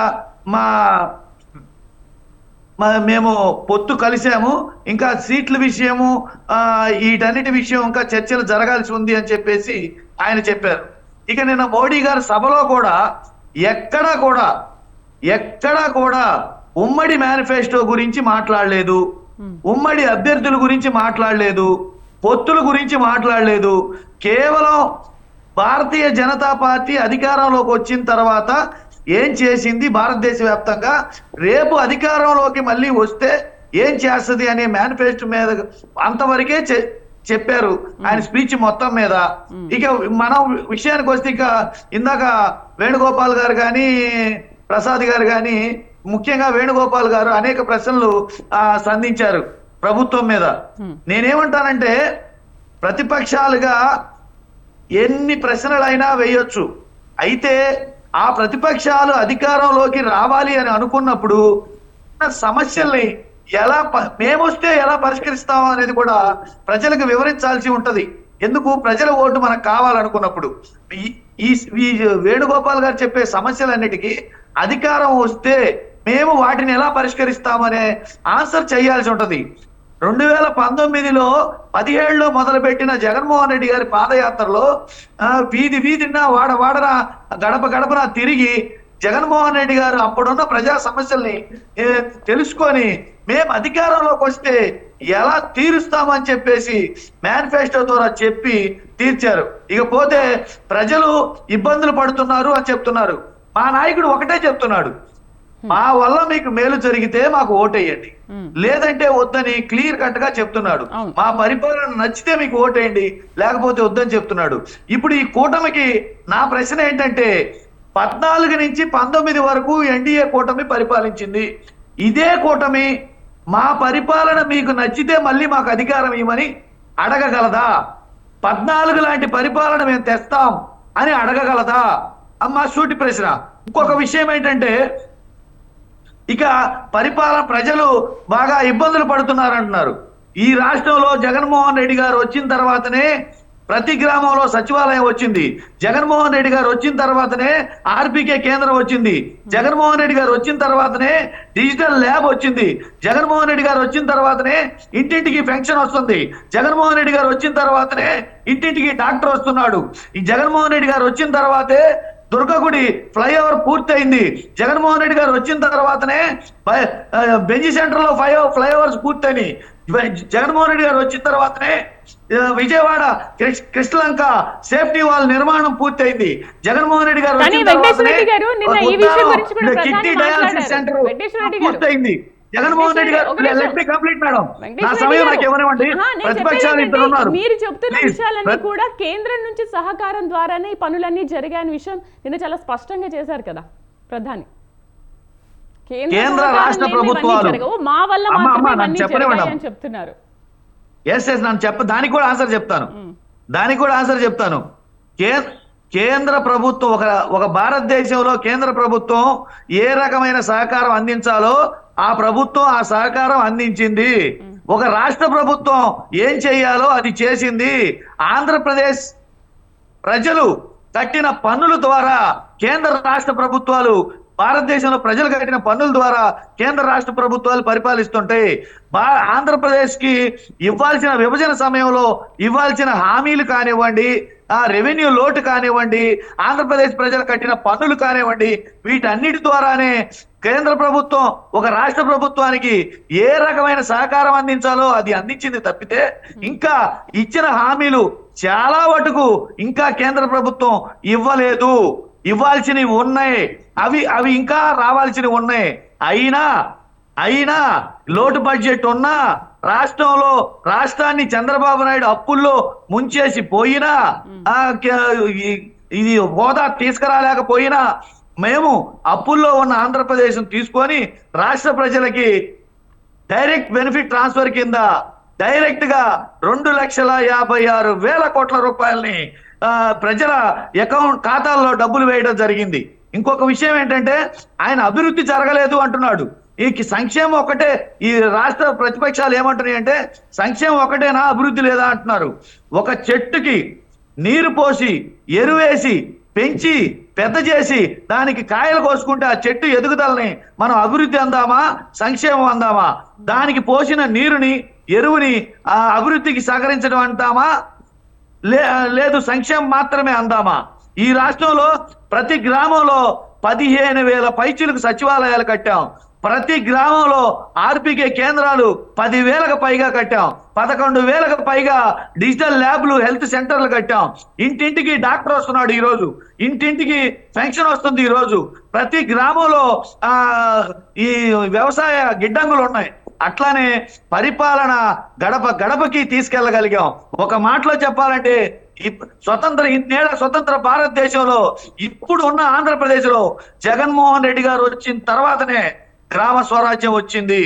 మేము పొత్తు కలిసాము, ఇంకా సీట్ల విషయము వీటన్నిటి విషయం ఇంకా చర్చలు జరగాల్సి ఉంది అని చెప్పేసి ఆయన చెప్పారు. ఇక నిన్న మోడీ గారు సభలో కూడా ఎక్కడా కూడా ఉమ్మడి మేనిఫెస్టో గురించి మాట్లాడలేదు, ఉమ్మడి అభ్యర్థుల గురించి మాట్లాడలేదు, పొత్తుల గురించి మాట్లాడలేదు. కేవలం భారతీయ జనతా పార్టీ అధికారంలోకి వచ్చిన తర్వాత ఏం చేసింది, భారతదేశ వ్యాప్తంగా రేపు అధికారంలోకి మళ్ళీ వస్తే ఏం చేస్తుంది అనే మేనిఫెస్టో మీద అంతవరకే చెప్పారు ఆయన స్పీచ్ మొత్తం మీద. ఇక మనం విషయానికి వస్తే ఇక ఇందాక వేణుగోపాల్ గారు కానీ ప్రసాద్ గారు కానీ, ముఖ్యంగా వేణుగోపాల్ గారు అనేక ప్రశ్నలు సంధించారు ప్రభుత్వం మీద. నేనేమంటానంటే ప్రతిపక్షాలుగా ఎన్ని ప్రశ్నలైనా వేయొచ్చు, అయితే ఆ ప్రతిపక్షాలు అధికారంలోకి రావాలి అని అనుకున్నప్పుడు సమస్యల్ని మేమొస్తే ఎలా పరిష్కరిస్తాం అనేది కూడా ప్రజలకు వివరించాల్సి ఉంటది. ఎందుకు ప్రజల ఓటు మనకు కావాలనుకున్నప్పుడు ఈ వేణుగోపాల్ గారు చెప్పే సమస్యలన్నిటికీ అధికారం వస్తే మేము వాటిని ఎలా పరిష్కరిస్తామనే ఆన్సర్ చేయాల్సి ఉంటది. 2019లో 17లో మొదలుపెట్టిన జగన్మోహన్ రెడ్డి గారి పాదయాత్రలో వీధిన వాడన గడపన తిరిగి జగన్మోహన్ రెడ్డి గారు అప్పుడున్న ప్రజా సమస్యల్ని తెలుసుకొని మేము అధికారంలోకి వస్తే ఎలా తీరుస్తామని చెప్పేసి మేనిఫెస్టో ద్వారా చెప్పి తీర్చారు. ఇకపోతే ప్రజలు ఇబ్బందులు పడుతున్నారు అని చెప్తున్నారు. మా నాయకుడు ఒకటే చెప్తున్నాడు, మా వల్ల మీకు మేలు జరిగితే మాకు ఓటేయండి, లేదంటే వద్దని క్లియర్ కట్ గా చెప్తున్నాడు. మా పరిపాలన నచ్చితే మీకు ఓటేయండి, లేకపోతే వద్దని చెప్తున్నాడు. ఇప్పుడు ఈ కూటమికి నా ప్రశ్న ఏంటంటే 14 నుంచి 19 వరకు ఎన్డీఏ కూటమి పరిపాలించింది. ఇదే కూటమి మా పరిపాలన మీకు నచ్చితే మళ్ళీ మాకు అధికారం ఇవ్వమని అడగగలదా? 14 లాంటి పరిపాలన మేము తెస్తాం అని అడగగలదా? అమ్మా సూటి ప్రశ్న. ఇంకొక విషయం ఏంటంటే ఇక పరిపాలన ప్రజలు బాగా ఇబ్బందులు పడుతున్నారంటున్నారు. ఈ రాష్ట్రంలో జగన్మోహన్ రెడ్డి గారు వచ్చిన తర్వాతనే ప్రతి గ్రామంలో సచివాలయం వచ్చింది. జగన్మోహన్ రెడ్డి గారు వచ్చిన తర్వాతనే ఆర్బీకే కేంద్రం వచ్చింది. జగన్మోహన్ రెడ్డి గారు వచ్చిన తర్వాతనే డిజిటల్ ల్యాబ్ వచ్చింది. జగన్మోహన్ రెడ్డి గారు వచ్చిన తర్వాతనే ఇంటింటికి పెన్షన్ వస్తుంది. జగన్మోహన్ రెడ్డి గారు వచ్చిన తర్వాతనే ఇంటింటికి డాక్టర్ వస్తున్నాడు. ఈ జగన్మోహన్ రెడ్డి గారు వచ్చిన తర్వాతే దుర్గగుడి ఫ్లైఓవర్ పూర్తయింది. జగన్మోహన్ రెడ్డి గారు వచ్చిన తర్వాతనే బెంజి సెంటర్ లో ఫ్లైఓవర్స్ పూర్తయినాయి. జగన్మోహన్ రెడ్డి గారు వచ్చిన తర్వాతనే విజయవాడ కృష్ణలంక సేఫ్టీ వాల్ నిర్మాణం పూర్తయింది. జగన్మోహన్ రెడ్డి గారు వచ్చిన తర్వాతనే కిడ్నీ డయాలసిస్ సెంటర్ పూర్తయింది. జగన్మోహన్ రెడ్డి గారు కంప్లీట్ మేడం, నా సమయం నాకు ఇవ్వనివ్వండి. ప్రతిపక్షాలు ఇద్దరు ఉన్నారు. మీరు చెప్తున్న విషయాలన్నీ కూడా కేంద్రం నుంచి సహకారం ద్వారానే ఈ పనులన్నీ జరిగాయని విషయం నిన్న చాలా స్పష్టంగా చేశారు కదా ప్రధాని. కేంద్ర రాష్ట్ర ప్రభుత్వాలు మా వల్ల మాత్రమే చెప్తున్నారు. దానికి కూడా ఆన్సర్ చెప్తాను. కేంద్ర ప్రభుత్వం ఒక భారతదేశంలో కేంద్ర ప్రభుత్వం ఏ రకమైన సహకారం అందించాలో ఆ ప్రభుత్వం ఆ సహకారం అందించింది. ఒక రాష్ట్ర ప్రభుత్వం ఏం చేయాలో అది చేసింది. ఆంధ్రప్రదేశ్ ప్రజలు కట్టిన పన్నుల ద్వారా కేంద్ర రాష్ట్ర ప్రభుత్వాలు, భారతదేశంలో ప్రజలు కట్టిన పన్నుల ద్వారా కేంద్ర రాష్ట్ర ప్రభుత్వాలు పరిపాలిస్తుంటాయి. ఆంధ్రప్రదేశ్ కి ఇవ్వాల్సిన విభజన సమయంలో ఇవ్వాల్సిన హామీలు కానివ్వండి, ఆ రెవెన్యూ లోటు కానివ్వండి, ఆంధ్రప్రదేశ్ ప్రజలు కట్టిన పన్నులు కానివ్వండి, వీటన్నిటి ద్వారానే కేంద్ర ప్రభుత్వం ఒక రాష్ట్ర ప్రభుత్వానికి ఏ రకమైన సహకారం అందించాలో అది అందించింది తప్పితే ఇంకా ఇచ్చిన హామీలు చాలా మటుకు ఇంకా కేంద్ర ప్రభుత్వం ఇవ్వలేదు. ఇవ్వాల్సినవి ఉన్నాయి, అవి ఇంకా రావాల్సినవి ఉన్నాయి. అయినా లోటు బడ్జెట్ ఉన్నా రాష్ట్రాన్ని చంద్రబాబు నాయుడు అప్పుల్లో ముంచేసి పోయినా, ఇది హోదా తీసుకురాలేకపోయినా మేము అప్పుల్లో ఉన్న ఆంధ్రప్రదేశ్ తీసుకొని రాష్ట్ర ప్రజలకి డైరెక్ట్ బెనిఫిట్ ట్రాన్స్ఫర్ కింద డైరెక్ట్ గా 2,56,000 కోట్ల రూపాయలని ప్రజల అకౌంట్ ఖాతాల్లో డబ్బులు వేయడం జరిగింది. ఇంకొక విషయం ఏంటంటే ఆయన అభివృద్ధి జరగలేదు అంటున్నాడు. ఈ సంక్షేమం ఒకటే, ఈ రాష్ట్ర ప్రతిపక్షాలు ఏమంటున్నాయి అంటే సంక్షేమం ఒకటేనా, అభివృద్ధి లేదా అంటున్నారు. ఒక చెట్టుకి నీరు పోసి ఎరువేసి పెంచి పెద్ద చేసి దానికి కాయలు కోసుకుంటే ఆ చెట్టు ఎదుగుదలని మనం అభివృద్ధి అందామా, సంక్షేమం అందామా? దానికి పోసిన నీరుని, ఎరువుని ఆ అభివృద్ధికి సహకరించడం అంటామా, లేదు సంక్షేమం మాత్రమే అందామా? ఈ రాష్ట్రంలో ప్రతి గ్రామంలో 15,000 పైచీలకు సచివాలయాలు కట్టాం. ప్రతి గ్రామంలో ఆర్పికే కేంద్రాలు 10,000కు పైగా కట్టాం. 11,000కు పైగా డిజిటల్ ల్యాబ్లు, హెల్త్ సెంటర్లు కట్టాం. ఇంటింటికి డాక్టర్ వస్తున్నాడు ఈరోజు, ఇంటింటికి పెన్షన్ వస్తుంది ఈరోజు. ప్రతి గ్రామంలో ఈ వ్యవసాయ గిడ్డంగులు ఉన్నాయి. అట్లానే పరిపాలన గడప గడపకి తీసుకెళ్లగలిగాం. ఒక మాటలో చెప్పాలంటే ఇన్నేళ్ల స్వతంత్ర భారతదేశంలో ఇప్పుడు ఉన్న ఆంధ్రప్రదేశ్ లో జగన్మోహన్ రెడ్డి గారు వచ్చిన తర్వాతనే గ్రామ స్వరాజ్యం వచ్చింది.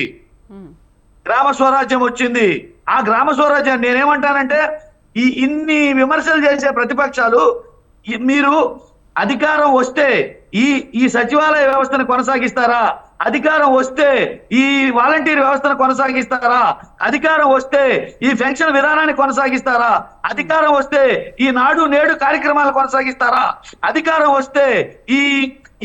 గ్రామ స్వరాజ్యం వచ్చింది. ఆ గ్రామ స్వరాజ్యం నేనేమంటానంటే, ఇన్ని విమర్శలు చేసే ప్రతిపక్షాలు, మీరు అధికారం వస్తే ఈ సచివాలయ వ్యవస్థను కొనసాగిస్తారా? అధికారం వస్తే ఈ వాలంటీర్ వ్యవస్థను కొనసాగిస్తారా? అధికారం వస్తే ఈ పెన్షన్ విధానాన్ని కొనసాగిస్తారా? అధికారం వస్తే ఈ నాడు నేడు కార్యక్రమాలు కొనసాగిస్తారా? అధికారం వస్తే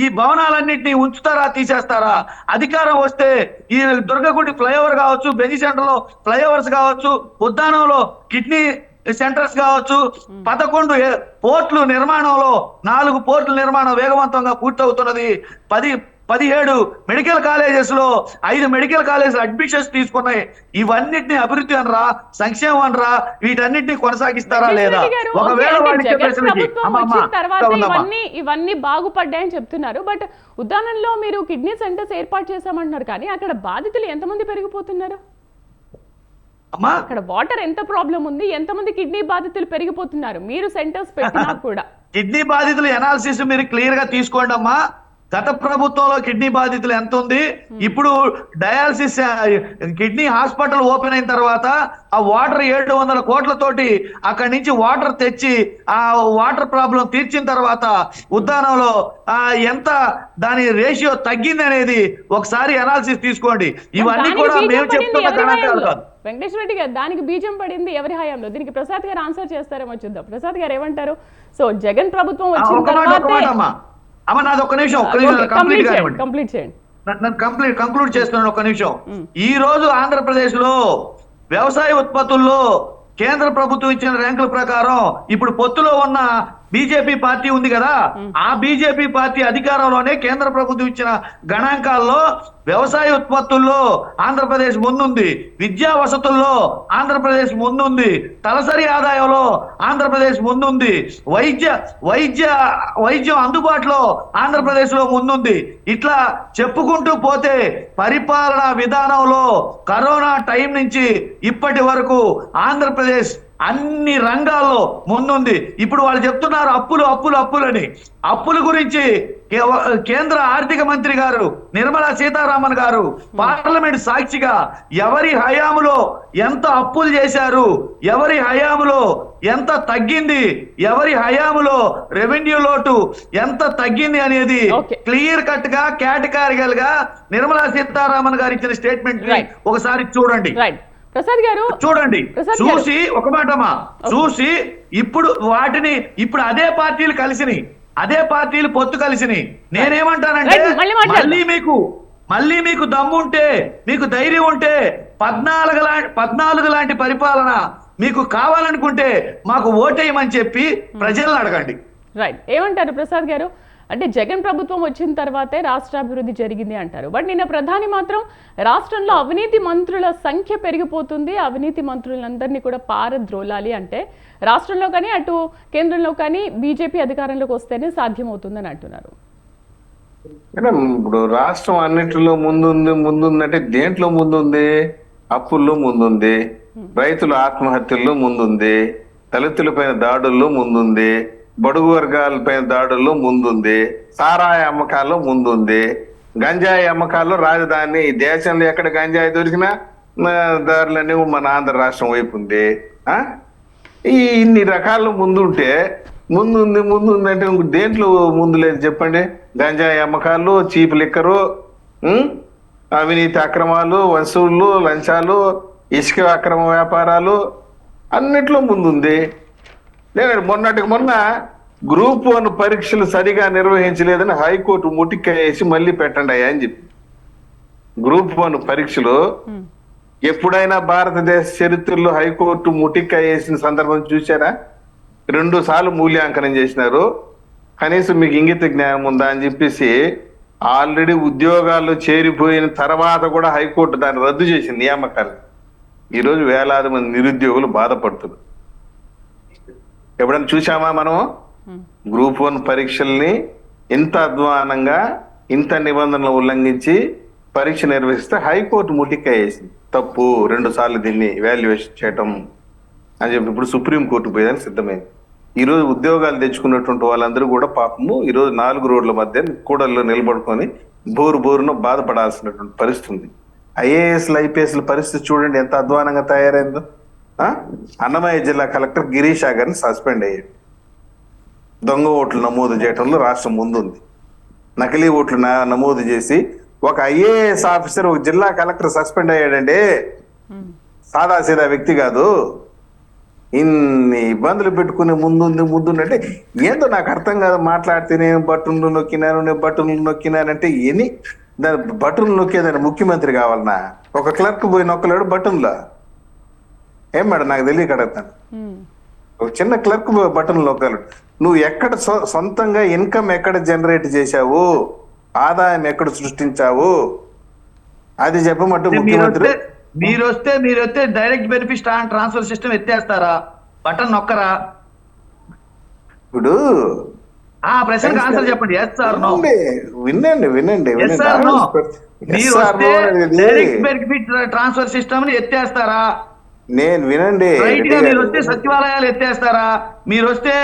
ఈ భవనాలన్నింటినీ ఉంచుతారా, తీసేస్తారా? అధికారం వస్తే ఈ దుర్గగుడి ఫ్లైఓవర్ కావచ్చు, బెంజి సెంటర్ లో ఫ్లైఓవర్స్ కావచ్చు, ఉద్దానంలో కిడ్నీ సెంటర్స్ కావచ్చు, 11 పోర్టులు నిర్మాణంలో 4 పోర్టుల నిర్మాణం వేగవంతంగా పూర్తవుతున్నది. 17 మెడికల్ కాలేజెస్ లో 5 మెడికల్ కాలేజ్ అడ్మిషన్స్ తీసుకున్నాయి. ఇవన్నిటిని అభివృద్ధి అనరా, సంక్షేమం అనరా? వీటన్నిటిని కొనసాగిస్తారా లేదా? ఒకవేళ ఇవన్నీ బాగుపడ్డాయని చెప్తున్నారు. బట్ ఉద్దానంలో మీరు కిడ్నీ సెంటర్స్ ఏర్పాటు చేశామంటున్నారు, కానీ అక్కడ బాధితులు ఎంతమంది పెరిగిపోతున్నారు? అక్కడ వాటర్ ఎంత ప్రాబ్లం ఉంది, ఎంతమంది కిడ్నీ బాధితులు పెరిగిపోతున్నారు మీరు సెంటర్స్ పెట్టినా కూడా? కిడ్నీ బాధితులు ఎనాలిసిస్ మీరు క్లియర్ గా తీసుకోండి అమ్మా. గత ప్రభుత్వంలో కిడ్నీ బాధితులు ఎంత ఉంది, ఇప్పుడు డయాలసిస్ కిడ్నీ హాస్పిటల్ ఓపెన్ అయిన తర్వాత ఆ వాటర్ 700 కోట్లతోటి అక్కడి నుంచి వాటర్ తెచ్చి ఆ వాటర్ ప్రాబ్లం తీర్చిన తర్వాత ఉద్దానంలో ఎంత దాని రేషియో తగ్గింది అనేది ఒకసారి అనాలిసిస్ తీసుకోండి. ఇవన్నీ కూడా మేము చెప్తున్న గణాంకాలు కాదు. వెంకటేశ్వర రెడ్డి గారు, దానికి బీజం పడింది ఎవరి హయాంలో? దీనికి ప్రసాద్ గారు ఆన్సర్ చేస్తారేమో చూద్దాం. ప్రసాద్ గారు ఏమంటారు? సో జగన్ ప్రభుత్వం వచ్చిన తర్వాత అమ్మ నాది ఒక్క నిమిషం కంక్లూడ్ చేస్తున్నాను. ఒక్క నిమిషం. ఈ రోజు ఆంధ్రప్రదేశ్ లో వ్యవసాయ ఉత్పత్తుల్లో కేంద్ర ప్రభుత్వం ఇచ్చిన ర్యాంకుల ప్రకారం ఇప్పుడు పొత్తులో ఉన్న బీజేపీ పార్టీ ఉంది కదా, ఆ బీజేపీ పార్టీ అధికారంలోనే కేంద్ర ప్రభుత్వం ఇచ్చిన గణాంకాల్లో వ్యవసాయ ఉత్పత్తుల్లో ఆంధ్రప్రదేశ్ ముందుంది, విద్యా వసతుల్లో ఆంధ్రప్రదేశ్ ముందుంది, తలసరి ఆదాయంలో ఆంధ్రప్రదేశ్ ముందుంది, వైద్యం అందుబాటులో ఆంధ్రప్రదేశ్ లో ముందుంది. ఇట్లా చెప్పుకుంటూ పోతే పరిపాలనా విధానంలో కరోనా టైం నుంచి ఇప్పటి వరకు ఆంధ్రప్రదేశ్ అన్ని రంగాల్లో ముందుంది. ఇప్పుడు వాళ్ళు చెప్తున్నారు అప్పులని. అప్పుల గురించి కేంద్ర ఆర్థిక మంత్రి గారు నిర్మలా సీతారామన్ గారు పార్లమెంట్ సాక్షిగా ఎవరి హయాంలో ఎంత అప్పులు చేశారు, ఎవరి హయాంలో ఎంత తగ్గింది, ఎవరి హయాంలో రెవెన్యూ లోటు ఎంత తగ్గింది అనేది క్లియర్ కట్ గా కేటగారికల్ గా నిర్మలా సీతారామన్ గారు ఇచ్చిన స్టేట్మెంట్ ఒకసారి చూడండి. ప్రసాద్ గారు చూడండి, చూసి ఒక మాటమా చూసి ఇప్పుడు అదే పార్టీలు కలిసినాయి, అదే పార్టీలు పొత్తు కలిసినాయి. నేనేమంటానంటే మళ్ళీ మీకు దమ్ముంటే, మీకు ధైర్యం ఉంటే 14 లాంటి పరిపాలన మీకు కావాలనుకుంటే మాకు ఓటేయమని చెప్పి ప్రజలను అడగండి. రైట్, ఏమంటారు ప్రసాద్ గారు? అంటే జగన్ ప్రభుత్వం వచ్చిన తర్వాతే రాష్ట్రాభివృద్ధి జరిగింది అంటారు. బట్ నిన్న ప్రధాని మాత్రం రాష్ట్రంలో అవినీతి మంత్రుల సంఖ్య పెరిగిపోతుంది, అవినీతి మంత్రులందరినీ కూడా పారద్రోలాలి అంటే రాష్ట్రంలో కానీ అటు కేంద్రంలో కానీ బీజేపీ అధికారంలోకి వస్తేనే సాధ్యమవుతుందని అంటున్నారు. ఇప్పుడు రాష్ట్రం అన్నిటిలో ముందుందంటే దేంట్లో ముందుంది? అప్పుల్లో ముందుంది, రైతుల ఆత్మహత్యల్లో ముందుంది, దళితులపైన దాడుల్లో ముందుంది, బడుగు వర్గాలపైన దాడుల్లో ముందుంది, సారాయి అమ్మకాల్లో ముందుంది, గంజాయి అమ్మకాల్లో రాజధాని. దేశంలో ఎక్కడ గంజాయి దొరికినా దారులన్నీ మన ఆంధ్ర రాష్ట్రం వైపు ఉంది. ఇన్ని రకాల ముందుంటే ముందుంది అంటే దేంట్లో ముందు లేదు చెప్పండి? గంజాయి అమ్మకాలు, చీప్ లిక్కరు, అవినీతి అక్రమాలు, వసూళ్లు, లంచాలు, ఇసుక అక్రమ వ్యాపారాలు అన్నిట్లో ముందుంది. నేను మొన్న గ్రూప్ 1 పరీక్షలు సరిగా నిర్వహించలేదని హైకోర్టు ముటిక్కేసి మళ్ళీ పెట్టండి అయ్యా అని చెప్పి. గ్రూప్ 1 పరీక్షలు ఎప్పుడైనా భారతదేశ చరిత్రలో హైకోర్టు ముటిక్కేసిన సందర్భం చూసారా? 2 సార్లు మూల్యాంకనం చేసినారు. కనీసం మీకు ఇంగిత జ్ఞానం ఉందా అని చెప్పేసి ఆల్రెడీ ఉద్యోగాల్లో చేరిపోయిన తర్వాత కూడా హైకోర్టు దాన్ని రద్దు చేసింది నియామకాలు. ఈరోజు వేలాది మంది నిరుద్యోగులు బాధపడుతున్నారు. ఎప్పుడైనా చూసామా మనం గ్రూప్ 1 పరీక్షల్ని ఇంత అధ్వానంగా ఇంత నిబంధనలు ఉల్లంఘించి పరీక్ష నిర్వహిస్తే హైకోర్టు ముటిక్కేసింది. తప్పు, 2 సార్లు దీన్ని వాల్యుయేషన్ చేయటం అని చెప్పి ఇప్పుడు సుప్రీంకోర్టు పోయేదానికి సిద్ధమైంది. ఈరోజు ఉద్యోగాలు తెచ్చుకున్నటువంటి వాళ్ళందరూ కూడా పాపము ఈరోజు 4 రోడ్ల మధ్య కూడల్లో నిలబడుకొని బోరున బాధపడాల్సినటువంటి పరిస్థితి ఉంది. ఐఏఎస్లు ఐపీఎస్ల పరిస్థితి చూడండి ఎంత అధ్వానంగా తయారైందో. అన్నమయ్య జిల్లా కలెక్టర్ గిరీష్ గారిని సస్పెండ్ అయ్యాడు. దొంగ ఓట్లు నమోదు చేయడంలో రాష్ట్రం ముందుంది. నకిలీ ఓట్లు నమోదు చేసి ఒక ఐఏఎస్ ఆఫీసర్ ఒక జిల్లా కలెక్టర్ సస్పెండ్ అయ్యాడండి. సాదాసీదా వ్యక్తి కాదు. ఇన్ని ఇబ్బందులు పెట్టుకుని ముందుందంటే ఏందో నాకు అర్థం కాదు. మాట్లాడితే నేను బటన్లు నొక్కినానంటే ఎన్ని దాని బటన్లు నొక్కేదాన్ని ముఖ్యమంత్రి కావాలన్నా? ఒక క్లర్క్ పోయి నొక్కలేడు బటన్లో. ఏం మేడం నాకు తెలియక అడుగుతాను. ఒక చిన్న క్లర్క్ బటన్లు నొక్కలేడు. నువ్వు ఎక్కడ సొంతంగా ఇన్కమ్ ఎక్కడ జనరేట్ చేశావు, ఆదాయం ఎక్కడ సృష్టించావు, అది చెప్పమంటే ముఖ్యమంత్రి. మీరు వస్తే డైరెక్ట్ బెనిఫిట్ ట్రాన్స్ఫర్ సిస్టమ్ ఎత్తేస్తారా? బటన్ నొక్కరా? ఇప్పుడు ఆ ప్రశ్నకు ఆన్సర్ చెప్పండి. Yes sir no. వినండి మీరు వస్తే డైరెక్ట్ బెనిఫిట్ ట్రాన్స్ఫర్ సిస్టమ్ ని ఎత్తేస్తారా? నేను వినండి. రైట్ గా మీరు వస్తే సచివాలయాలు ఎత్తేస్తారా? మీరు వస్తే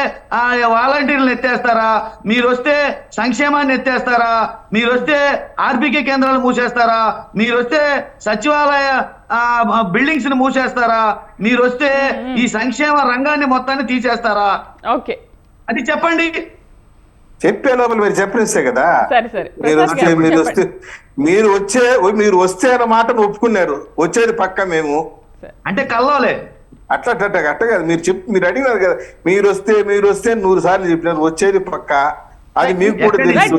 వాలంటీర్లు ఎత్తేస్తారా? మీరు వస్తే సంక్షేమాన్ని ఎత్తేస్తారా? మీరు వస్తే ఆర్బీకే కేంద్రాలు మూసేస్తారా? మీరు వస్తే సచివాలయ బిల్డింగ్స్ ని మూసేస్తారా? మీరు వస్తే ఈ సంక్షేమ రంగాన్ని మొత్తాన్ని తీసేస్తారా? ఓకే, అది చెప్పండి. చెప్పే లోపల మీరు చెప్పనిస్తే కదా. సరే మీరు వస్తే అన్న మాటను ఒప్పుకున్నారు. వచ్చేది పక్క మేము అంటే కల్లోలే అట్లా కాదు. మీరు అడిగినారు కదా, మీరు వస్తే 100 సార్లు చెప్పినారు. వచ్చేది పక్క, అది మీకు కూడా తెలుసు.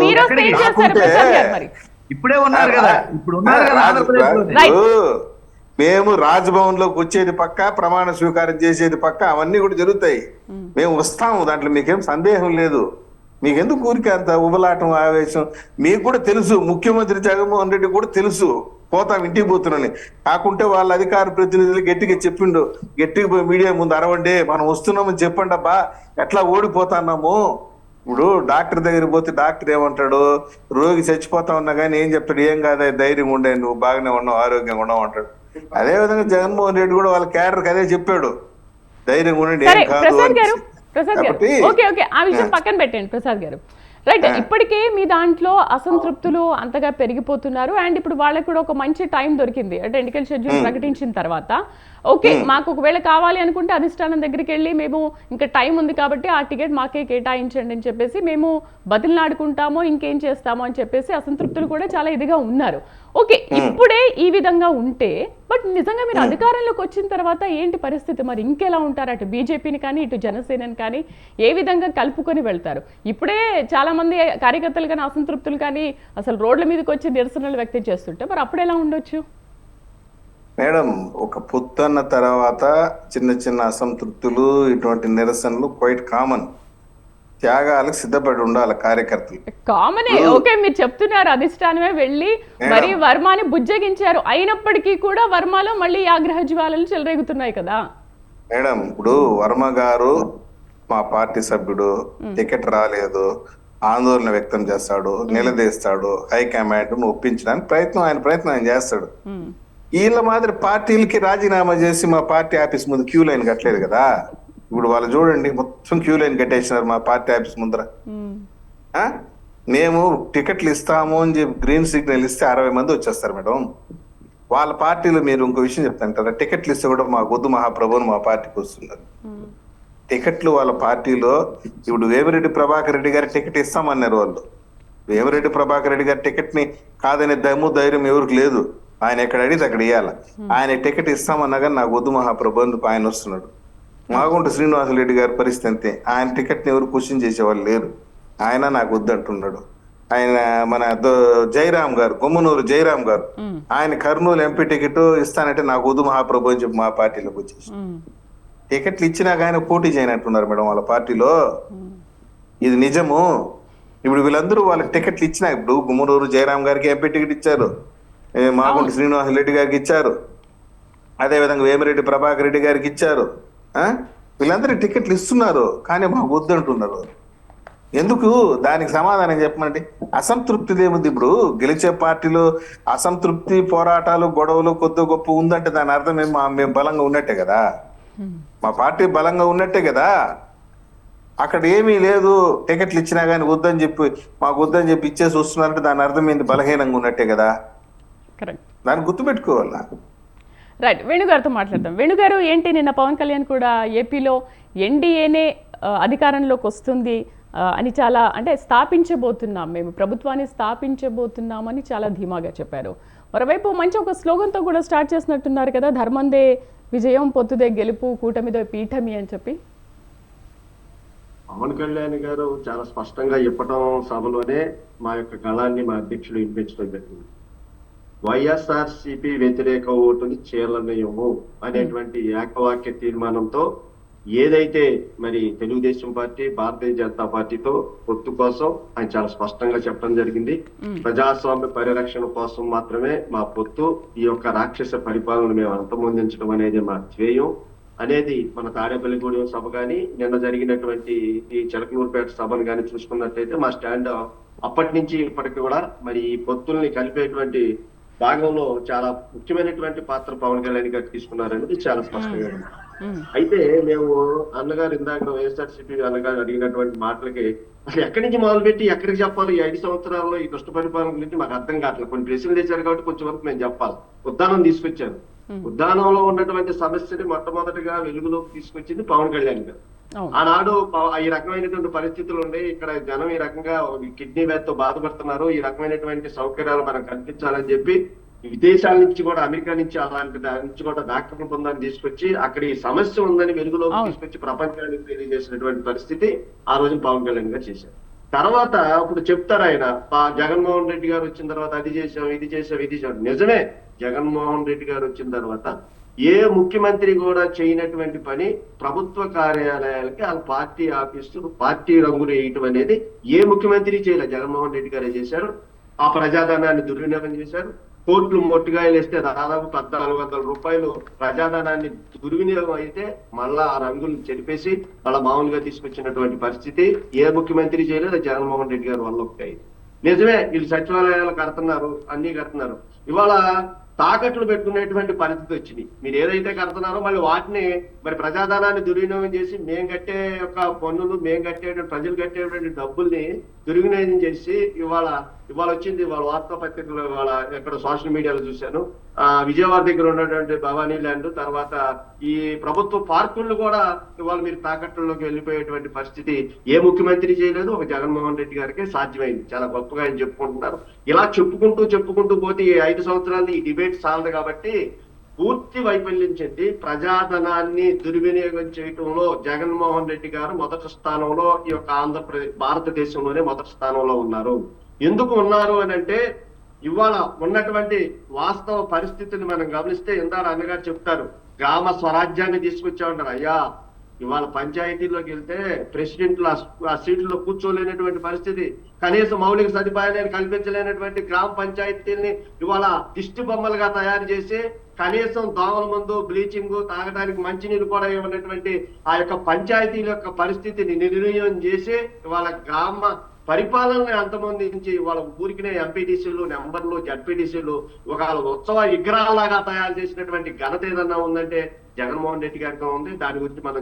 ఇప్పుడే ఉన్నారు కదా, మేము రాజ్భవన్ లోకి వచ్చేది పక్క, ప్రమాణ స్వీకారం చేసేది పక్క, అవన్నీ కూడా జరుగుతాయి. మేము వస్తాము, దాంట్లో మీకేం సందేహం లేదు. మీకెందుకు ఊరికే అంత ఉబలాటం ఆవేశం? మీకు కూడా తెలుసు, ముఖ్యమంత్రి జగన్మోహన్ రెడ్డి కూడా తెలుసు పోతాం ఇంటికి పోతున్నాను. కాకుంటే వాళ్ళ అధికార ప్రతినిధులు గట్టిగా చెప్పిండు, గట్టిగా పోయి మీడియా ముందు అరవండి, మనం వస్తున్నామని చెప్పండి అబ్బా, ఎట్లా ఓడిపోతున్నాము. ఇప్పుడు డాక్టర్ దగ్గర పోతే డాక్టర్ ఏమంటాడు? రోగి చచ్చిపోతా ఉన్నా కానీ ఏం చెప్తాడు? ఏం కాదా, ధైర్యం ఉండే, నువ్వు బాగానే ఉన్నావు, ఆరోగ్యంగా ఉన్నావు అంటాడు. అదే విధంగా జగన్మోహన్ రెడ్డి కూడా వాళ్ళ క్యాడర్కి అదే చెప్పాడు, ధైర్యం ఉండండి, ఏం కాదు. ప్రసాద్ గారు ఓకే ఆ విషయం పక్కన పెట్టండి. ప్రసాద్ గారు రైట్, ఇప్పటికే మీ దాంట్లో అసంతృప్తులు అంతగా పెరిగిపోతున్నారు. అండ్ ఇప్పుడు వాళ్ళకి కూడా ఒక మంచి టైం దొరికింది అంటే ఎన్నికల షెడ్యూల్ ప్రకటించిన తర్వాత. ఓకే, మాకు ఒకవేళ కావాలి అనుకుంటే అధిష్టానం దగ్గరికి వెళ్ళి మేము ఇంకా టైం ఉంది కాబట్టి ఆ టికెట్ మాకే కేటాయించండి అని చెప్పేసి మేము బదులునాడుకుంటామో ఇంకేం చేస్తామో అని చెప్పేసి అసంతృప్తులు కూడా చాలా ఇదిగా ఉన్నారు. ఓకే, ఇప్పుడే ఈ విధంగా ఉంటే బట్ నిజంగా మీరు అధికారంలోకి వచ్చిన తర్వాత ఏంటి పరిస్థితి? మరి ఇంకెలా ఉంటారు? అటు బీజేపీని కానీ ఇటు జనసేనని కానీ ఏ విధంగా కలుపుకొని వెళ్తారు? ఇప్పుడే చాలా మంది కార్యకర్తలు కానీ అసంతృప్తులు కానీ అసలు రోడ్ల మీదకి వచ్చి నిరసనలు వ్యక్తం చేస్తుంటే మరి అప్పుడు ఎలా ఉండొచ్చు? మేడం, ఒక పొద్దున్న తర్వాత చిన్న అసంతృప్తులు, ఇటువంటి నిరసనలు క్వైట్ కామన్. త్యాగాలకు సిద్ధపడి ఉండాలి కార్యకర్తలు. కామనే. ఓకే, మీరు చెప్తున్నారు అధిష్టానమే వెళ్ళి మరి వర్మని బుజ్జగించారు, అయినప్పటికీ కూడా వర్మలో మళ్ళీ ఆగ్రహ జ్వాలలు చెలరేగుతున్నాయి కదా మేడం. ఇప్పుడు వర్మ గారు మా పార్టీ సభ్యుడు, టికెట్ రాలేదు, ఆందోళన వ్యక్తం చేస్తాడు, నిలదీస్తాడు, హైకమాండ్ ఒప్పించడానికి ఆయన ప్రయత్నం ఆయన చేస్తాడు. వీళ్ళ మాదిరి పార్టీలకి రాజీనామా చేసి మా పార్టీ ఆఫీస్ ముందు క్యూ లైన్ కట్టలేదు కదా. ఇప్పుడు వాళ్ళు చూడండి, మొత్తం క్యూ లైన్ కట్టేసినారు మా పార్టీ ఆఫీస్ ముందర. మేము టికెట్లు ఇస్తాము అని చెప్పి గ్రీన్ సిగ్నల్ ఇస్తే 60 మంది వచ్చేస్తారు మేడం. వాళ్ళ పార్టీలో మీరు ఇంకో విషయం చెప్తాను కదా, టికెట్లు ఇస్తే కూడా మాకు వద్దు మహాప్రభుని మా పార్టీకి వస్తున్నారు. టికెట్లు వాళ్ళ పార్టీలో ఇప్పుడు వేమిరెడ్డి ప్రభాకర్ రెడ్డి గారి టికెట్ ఇస్తామన్నారు వాళ్ళు. వేమిరెడ్డి ప్రభాకర్ రెడ్డి గారి టికెట్ ని కాదనే దమ్ము ధైర్యం ఎవరికి లేదు. ఆయన ఎక్కడ అడిగితే అక్కడ ఇవ్వాలి. ఆయన టికెట్ ఇస్తామన్నా కానీ నాకు వద్దు మహాప్రభు ఆయన వస్తున్నాడు. మాగుంట శ్రీనివాసరెడ్డి గారి పరిస్థితి అంతే. ఆయన టికెట్ని ఎవరు క్వశ్చన్ చేసేవాళ్ళు లేరు. ఆయన నాకు వద్దంటున్నాడు. ఆయన మన జయరాం గారు, గుమ్మనూరు జయరాం గారు, ఆయన కర్నూలు ఎంపీ టికెట్ ఇస్తానంటే నాకు వద్దు మహాప్రభు అని చెప్పి మా పార్టీలోకి వచ్చేసి టికెట్లు ఇచ్చినాక ఆయన పోటీ చేయనంటున్నారు మేడం వాళ్ళ పార్టీలో. ఇది నిజము. ఇప్పుడు వీళ్ళందరూ వాళ్ళకి టికెట్లు ఇచ్చినా, ఇప్పుడు గుమ్మనూరు జయరాం గారికి ఎంపీ టికెట్ ఇచ్చారు, మాగుంట శ్రీనివాసరెడ్డి గారికి ఇచ్చారు, అదే విధంగా వేమిరెడ్డి ప్రభాకర్ రెడ్డి గారికి ఇచ్చారు. వీళ్ళందరికీ టికెట్లు ఇస్తున్నారు, కానీ మాకు వద్దంటున్నారు. ఎందుకు? దానికి సమాధానం చెప్పమండి. అసంతృప్తి ఏముంది? ఇప్పుడు గెలిచే పార్టీలో అసంతృప్తి, పోరాటాలు, గొడవలు కొద్ది గొప్ప ఉందంటే దాని అర్థం మేము బలంగా ఉన్నట్టే కదా, మా పార్టీ బలంగా ఉన్నట్టే కదా. అక్కడ ఏమీ లేదు, టికెట్లు ఇచ్చినా కానీ వద్దని చెప్పి మాకు వద్దని చెప్పి ఇచ్చేసి వస్తున్నారంటే దాని అర్థం ఏంది? బలహీనంగా ఉన్నట్టే కదా. దాన్ని గుర్తుపెట్టుకోవాలా. రైట్, వేణుగారితో మాట్లాడదాం. వేణుగారు, ఏంటి నిన్న పవన్ కళ్యాణ్ కూడా ఏపీలో ఎన్డీఏనే అధికారంలోకి వస్తుంది అని చాలా, అంటే స్థాపించబోతున్నాం, మేము ప్రభుత్వాన్ని స్థాపించబోతున్నామని చాలా ధీమాగా చెప్పారు. మరోవైపు మంచి ఒక స్లోగన్తో కూడా స్టార్ట్ చేసినట్టున్నారు కదా, ధర్మందే విజయం, పొత్తుదే గెలుపు, కూటమిదో పీఠమి అని చెప్పి. పవన్ కళ్యాణ్ గారు చాలా స్పష్టంగా చెప్పడం సభలోనే మా యొక్క గళాన్ని మా అధ్యక్షుడు వినిపించడం జరిగింది. వైఎస్ఆర్సీపీ వ్యతిరేక ఓటుని చీలనియము అనేటువంటి ఏకవాక్య తీర్మానంతో ఏదైతే మరి తెలుగుదేశం పార్టీ, భారతీయ జనతా పార్టీతో పొత్తు కోసం ఆయన చాలా స్పష్టంగా చెప్పడం జరిగింది. ప్రజాస్వామ్య పరిరక్షణ కోసం మాత్రమే మా పొత్తు, ఈ యొక్క రాక్షస పరిపాలన మేము అంతమొందించడం అనేది మా ధ్యేయం అనేది మన తాడేపల్లిగూడెం సభ కానీ, నిన్న జరిగినటువంటి ఈ చిలకలూరుపేట సభను కానీ చూసుకున్నట్లయితే మా స్టాండ్ అప్పటి నుంచి ఇప్పటికి కూడా మరి ఈ పొత్తుల్ని కలిపేటువంటి భాగంలో చాలా ముఖ్యమైనటువంటి పాత్ర పవన్ కళ్యాణ్ గారు తీసుకున్నారనేది చాలా స్పష్టంగా ఉంది. అయితే మేము అన్నగారు ఇందాక వైఎస్ఆర్సీపీ అన్నగారు అడిగినటువంటి మాటలకి అసలు ఎక్కడి నుంచి మొదలుపెట్టి ఎక్కడికి చెప్పాలి? ఈ 5 సంవత్సరాల్లో ఈ దుష్ట పరిపాలన గురించి మాకు అర్థం కావట్లేదు. కొన్ని ప్రశ్నలు చేశారు కాబట్టి కొంచెం వరకు మేము చెప్పాలి. ఉద్దానం తీసుకొచ్చారు. ఉద్దానంలో ఉన్నటువంటి సమస్యని మొట్టమొదటిగా వెలుగులోకి తీసుకొచ్చింది పవన్ కళ్యాణ్ గారు. ఆనాడు ఈ రకమైనటువంటి పరిస్థితులు ఉండే, ఇక్కడ జనం ఈ రకంగా కిడ్నీ వ్యాధితో బాధపడుతున్నారు, ఈ రకమైనటువంటి సౌకర్యాలు మనం కల్పించాలని చెప్పి విదేశాల నుంచి కూడా, అమెరికా నుంచి అలాంటి దాని నుంచి కూడా డాక్టర్ల బృందాన్ని తీసుకొచ్చి అక్కడ ఈ సమస్య ఉందని వెలుగులోకి తీసుకొచ్చి ప్రపంచానికి తెలియజేసినటువంటి పరిస్థితి ఆ రోజు పవన్ కళ్యాణ్ గారు చేశారు. తర్వాత ఇప్పుడు చెప్తారు ఆయన, జగన్మోహన్ రెడ్డి గారు వచ్చిన తర్వాత అది చేశాం, ఇది చేశాం, ఇది చేశాం. నిజమే, జగన్మోహన్ రెడ్డి గారు వచ్చిన తర్వాత ఏ ముఖ్యమంత్రి కూడా చేయనటువంటి పని ప్రభుత్వ కార్యాలయాలకి వాళ్ళ పార్టీ ఆఫీసులు పార్టీ రంగులు వేయటం అనేది ఏ ముఖ్యమంత్రి చేయలేదు. జగన్మోహన్ రెడ్డి గారే చేశారు. ఆ ప్రజాధనాన్ని దుర్వినియోగం చేశారు. కోట్లు మొట్టిగాయలు వేస్తే దాదాపు 1400 రూపాయలు ప్రజాధనాన్ని దుర్వినియోగం అయితే మళ్ళా ఆ రంగులు చెరిపేసి మళ్ళా మామూలుగా తీసుకొచ్చినటువంటి పరిస్థితి ఏ ముఖ్యమంత్రి చేయలేదు. జగన్మోహన్ రెడ్డి గారు వల్ల ఒకటి. నిజమే, వీళ్ళు సచివాలయాలు కడుతున్నారు, అన్ని కడుతున్నారు. ఇవాళ తాకట్లు పెట్టుకునేటువంటి పరిస్థితి వచ్చింది. మీరు ఏదైతే కడుతున్నారో మళ్ళీ వాటిని మరి ప్రజాధనాన్ని దుర్వినియోగం చేసి మేము కట్టే యొక్క పన్నులు, మేము కట్టేటువంటి ప్రజలు కట్టేటువంటి డబ్బుల్ని దుర్వినియోగం చేసి ఇవాళ వచ్చింది. ఇవాళ వార్తాపత్రికలు, ఇవాళ ఎక్కడ సోషల్ మీడియాలో చూశాను, విజయవాడ దగ్గర ఉన్నటువంటి భవానీ ల్యాండ్, తర్వాత ఈ ప్రభుత్వ పార్కులను కూడా ఇవాళ మీరు తాకట్లలోకి వెళ్ళిపోయేటువంటి పరిస్థితి ఏ ముఖ్యమంత్రి చేయలేదు. ఒక జగన్మోహన్ రెడ్డి గారికి సాధ్యమైంది. చాలా గొప్పగా ఆయన చెప్పుకుంటున్నారు. ఇలా చెప్పుకుంటూ పోతే ఈ 5 సంవత్సరాలు ఈ డిబేట్ సాలదు కాబట్టి పూర్తి వైఫల్యం చెంది ప్రజాధనాన్ని దుర్వినియోగం చేయటంలో జగన్మోహన్ రెడ్డి గారు మొదటి స్థానంలో, ఈ యొక్క ఆంధ్రప్రదేశ్ భారతదేశంలోనే మొదటి స్థానంలో ఉన్నారు. ఎందుకు ఉన్నారు అని అంటే, ఇవాళ ఉన్నటువంటి వాస్తవ పరిస్థితిని మనం గమనిస్తే ఇందాక అన్నగారు చెప్తారు, గ్రామ స్వరాజ్యాన్ని తీసుకొచ్చామంటారు. అయ్యా, ఇవాళ పంచాయతీలోకి వెళ్తే ప్రెసిడెంట్లు ఆ సీట్లలో కూర్చోలేనటువంటి పరిస్థితి, కనీసం మౌలిక సదుపాయాలను కల్పించలేనటువంటి గ్రామ పంచాయతీల్ని ఇవాళ దిష్టి బొమ్మలుగా తయారు చేసి కనీసం దోమల మందు, బ్లీచింగ్, తాగడానికి మంచినీరు కూడా ఇవ్వనటువంటి ఆ యొక్క పంచాయతీల యొక్క పరిస్థితిని నిర్ణయం చేసి ఇవాళ గ్రామ పరిపాలనని అంతమొందించి వాళ్ళ ఊరికినే ఎంపీటీసీలు, నెంబర్లు, జడ్పీటీసీలు ఒక ఉత్సవ విగ్రహాలాగా తయారు చేసినటువంటి ఘనత ఏదన్నా ఉందంటే జగన్మోహన్ రెడ్డి గారితో ఉంది. దాని గురించి మనం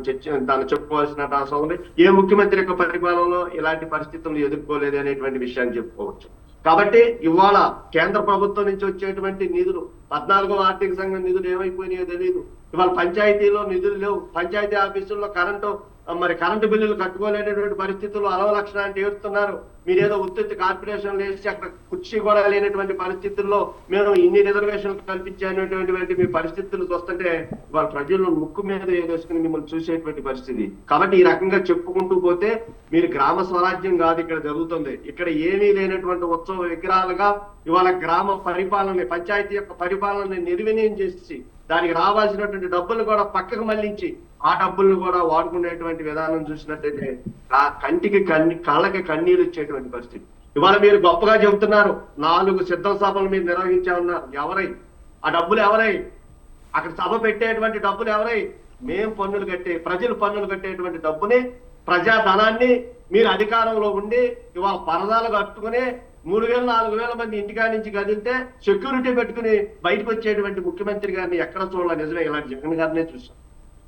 దాన్ని చెప్పుకోవాల్సిన అవసరం ఉంది. ఏ ముఖ్యమంత్రి యొక్క పరిపాలనలో ఇలాంటి పరిస్థితులను ఎదుర్కోలేదు అనేటువంటి విషయాన్ని చెప్పుకోవచ్చు. కాబట్టి ఇవాళ కేంద్ర ప్రభుత్వం నుంచి వచ్చేటువంటి నిధులు, 14వ ఆర్థిక సంఘం నిధులు ఏమైపోయినాయో తెలియదు. ఇవాళ పంచాయతీలో నిధులు లేవు. పంచాయతీ ఆఫీసుల్లో కరెంటు మరి కరెంటు బిల్లులు కట్టుకోలేనటువంటి పరిస్థితుల్లో అలవలక్షణాన్ని ఏడుస్తున్నారు. మీరేదో ఉత్పత్తి కార్పొరేషన్లు వేసి అక్కడ కుర్చీ కూడా లేనటువంటి పరిస్థితుల్లో మేము ఇన్ని రిజర్వేషన్లు కల్పించేటువంటి మీ పరిస్థితులు చూస్తుంటే వాళ్ళ ప్రజలు ముక్కు మీద వేసుకుని మిమ్మల్ని చూసేటువంటి పరిస్థితి. కాబట్టి ఈ రకంగా చెప్పుకుంటూ పోతే మీరు గ్రామ స్వరాజ్యం కాదు ఇక్కడ జరుగుతుంది. ఇక్కడ ఏమీ లేనటువంటి ఉత్సవ విగ్రహాలుగా ఇవాళ గ్రామ పరిపాలన, పంచాయతీ యొక్క పరిపాలనని నిర్వినియం చేసి దానికి రావాల్సినటువంటి డబ్బులు కూడా పక్కకు మళ్లించి ఆ డబ్బులను కూడా వాడుకునేటువంటి విధానం చూసినట్టయితే కంటికి కళ్ళకి కన్నీళ్ళు ఇచ్చేటువంటి పరిస్థితి. ఇవాళ మీరు గొప్పగా చెబుతున్నారు 4 సిద్ధం సభలు మీరు నిర్వహించామన్నారు. ఎవరై ఆ డబ్బులు? ఎవరై అక్కడ సభ పెట్టేటువంటి డబ్బులు? ఎవరై? మేము పన్నులు కట్టే, ప్రజలు పన్నులు కట్టేటువంటి డబ్బుని, ప్రజాధనాన్ని మీరు అధికారంలో ఉండి ఇవాళ పరదాలు కట్టుకుని 3,000-4,000 మంది ఇంటికా నుంచి కదిలితే సెక్యూరిటీ పెట్టుకుని బయటకు వచ్చేటువంటి ముఖ్యమంత్రి గారిని ఎక్కడ చూడాలి? నిజమే, ఇలాంటి జగన్ గారినే చూసాం.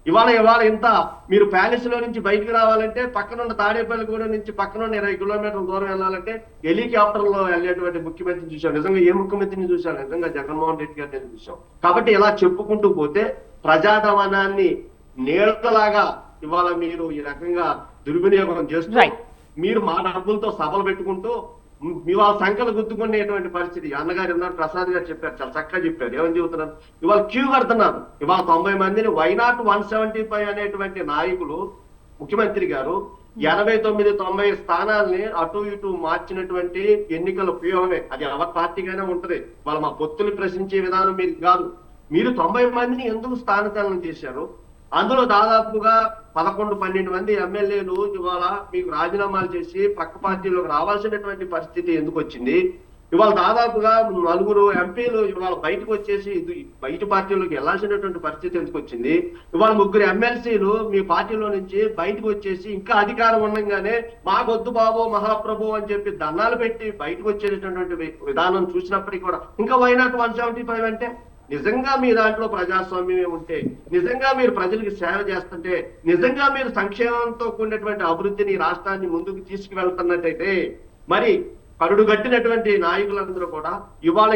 ఇవాళ ఇంత మీరు ప్యాలెస్ లో నుంచి బయటకు రావాలంటే పక్కనున్న తాడేపల్లిగూడెం నుంచి పక్కనున్న 20 కిలోమీటర్ల దూరం వెళ్ళాలంటే హెలికాప్టర్ లో వెళ్ళేటువంటి ముఖ్యమంత్రిని చూసాం. నిజంగా ఏ ముఖ్యమంత్రిని చూసాం? నిజంగా జగన్మోహన్ రెడ్డి గారిని చూసాం. కాబట్టి ఇలా చెప్పుకుంటూ పోతే ప్రజాధనాన్ని నీళ్లలాగా ఇవాళ మీరు ఈ రకంగా దుర్వినియోగం చేస్తూ మీరు మా డబ్బులతో సభలు పెట్టుకుంటూ మీ వాళ్ళ సంఖ్యలు గుర్తుకునేటువంటి పరిస్థితి. అన్నగారు ఉన్నారు, ప్రసాద్ గారు చెప్పారు, చాలా చక్కగా చెప్పారు. ఏమని చెబుతున్నారు? ఇవాళ క్యూ కడుతున్నారు. ఇవాళ 90 మందిని వైనాట్ 175 అనేటువంటి నాయకులు ముఖ్యమంత్రి గారు 89-90 స్థానాల్ని అటు ఇటు మార్చినటువంటి ఎన్నికల ఉపయోగమే. అది ఎవరి పార్టీకైనా ఉంటది. వాళ్ళ మా పొత్తులు ప్రశ్నించే విధానం మీరు కాదు. మీరు 90 మందిని ఎందుకు స్థానచలనం చేశారు? అందులో దాదాపుగా 11-12 మంది ఎమ్మెల్యేలు ఇవాళ మీకు రాజీనామాలు చేసి పక్క పార్టీలోకి రావాల్సినటువంటి పరిస్థితి ఎందుకు వచ్చింది? ఇవాళ దాదాపుగా 4 ఎంపీలు ఇవాళ బయటకు వచ్చేసి బయట పార్టీలోకి వెళ్లాల్సినటువంటి పరిస్థితి ఎందుకు వచ్చింది? ఇవాళ 3 ఎమ్మెల్సీలు మీ పార్టీలో నుంచి బయటకు వచ్చేసి ఇంకా అధికారం ఉండగానే మాకొద్దు బాబో మహాప్రభు అని చెప్పి దండాలు పెట్టి బయటకు వచ్చేటటువంటి విధానం చూసినప్పటికీ కూడా ఇంకా వైనాట్ 175 అంటే నిజంగా మీ దాంట్లో ప్రజాస్వామ్యమే ఉంటే, నిజంగా మీరు ప్రజలకు సేవ చేస్తుంటే, నిజంగా మీరు సంక్షేమంతో కూడినటువంటి అభివృద్ధిని రాష్ట్రాన్ని ముందుకు తీసుకువెళ్తున్నట్టయితే మరి కరుడు గట్టినటువంటి నాయకులందరూ కూడా ఇవాళ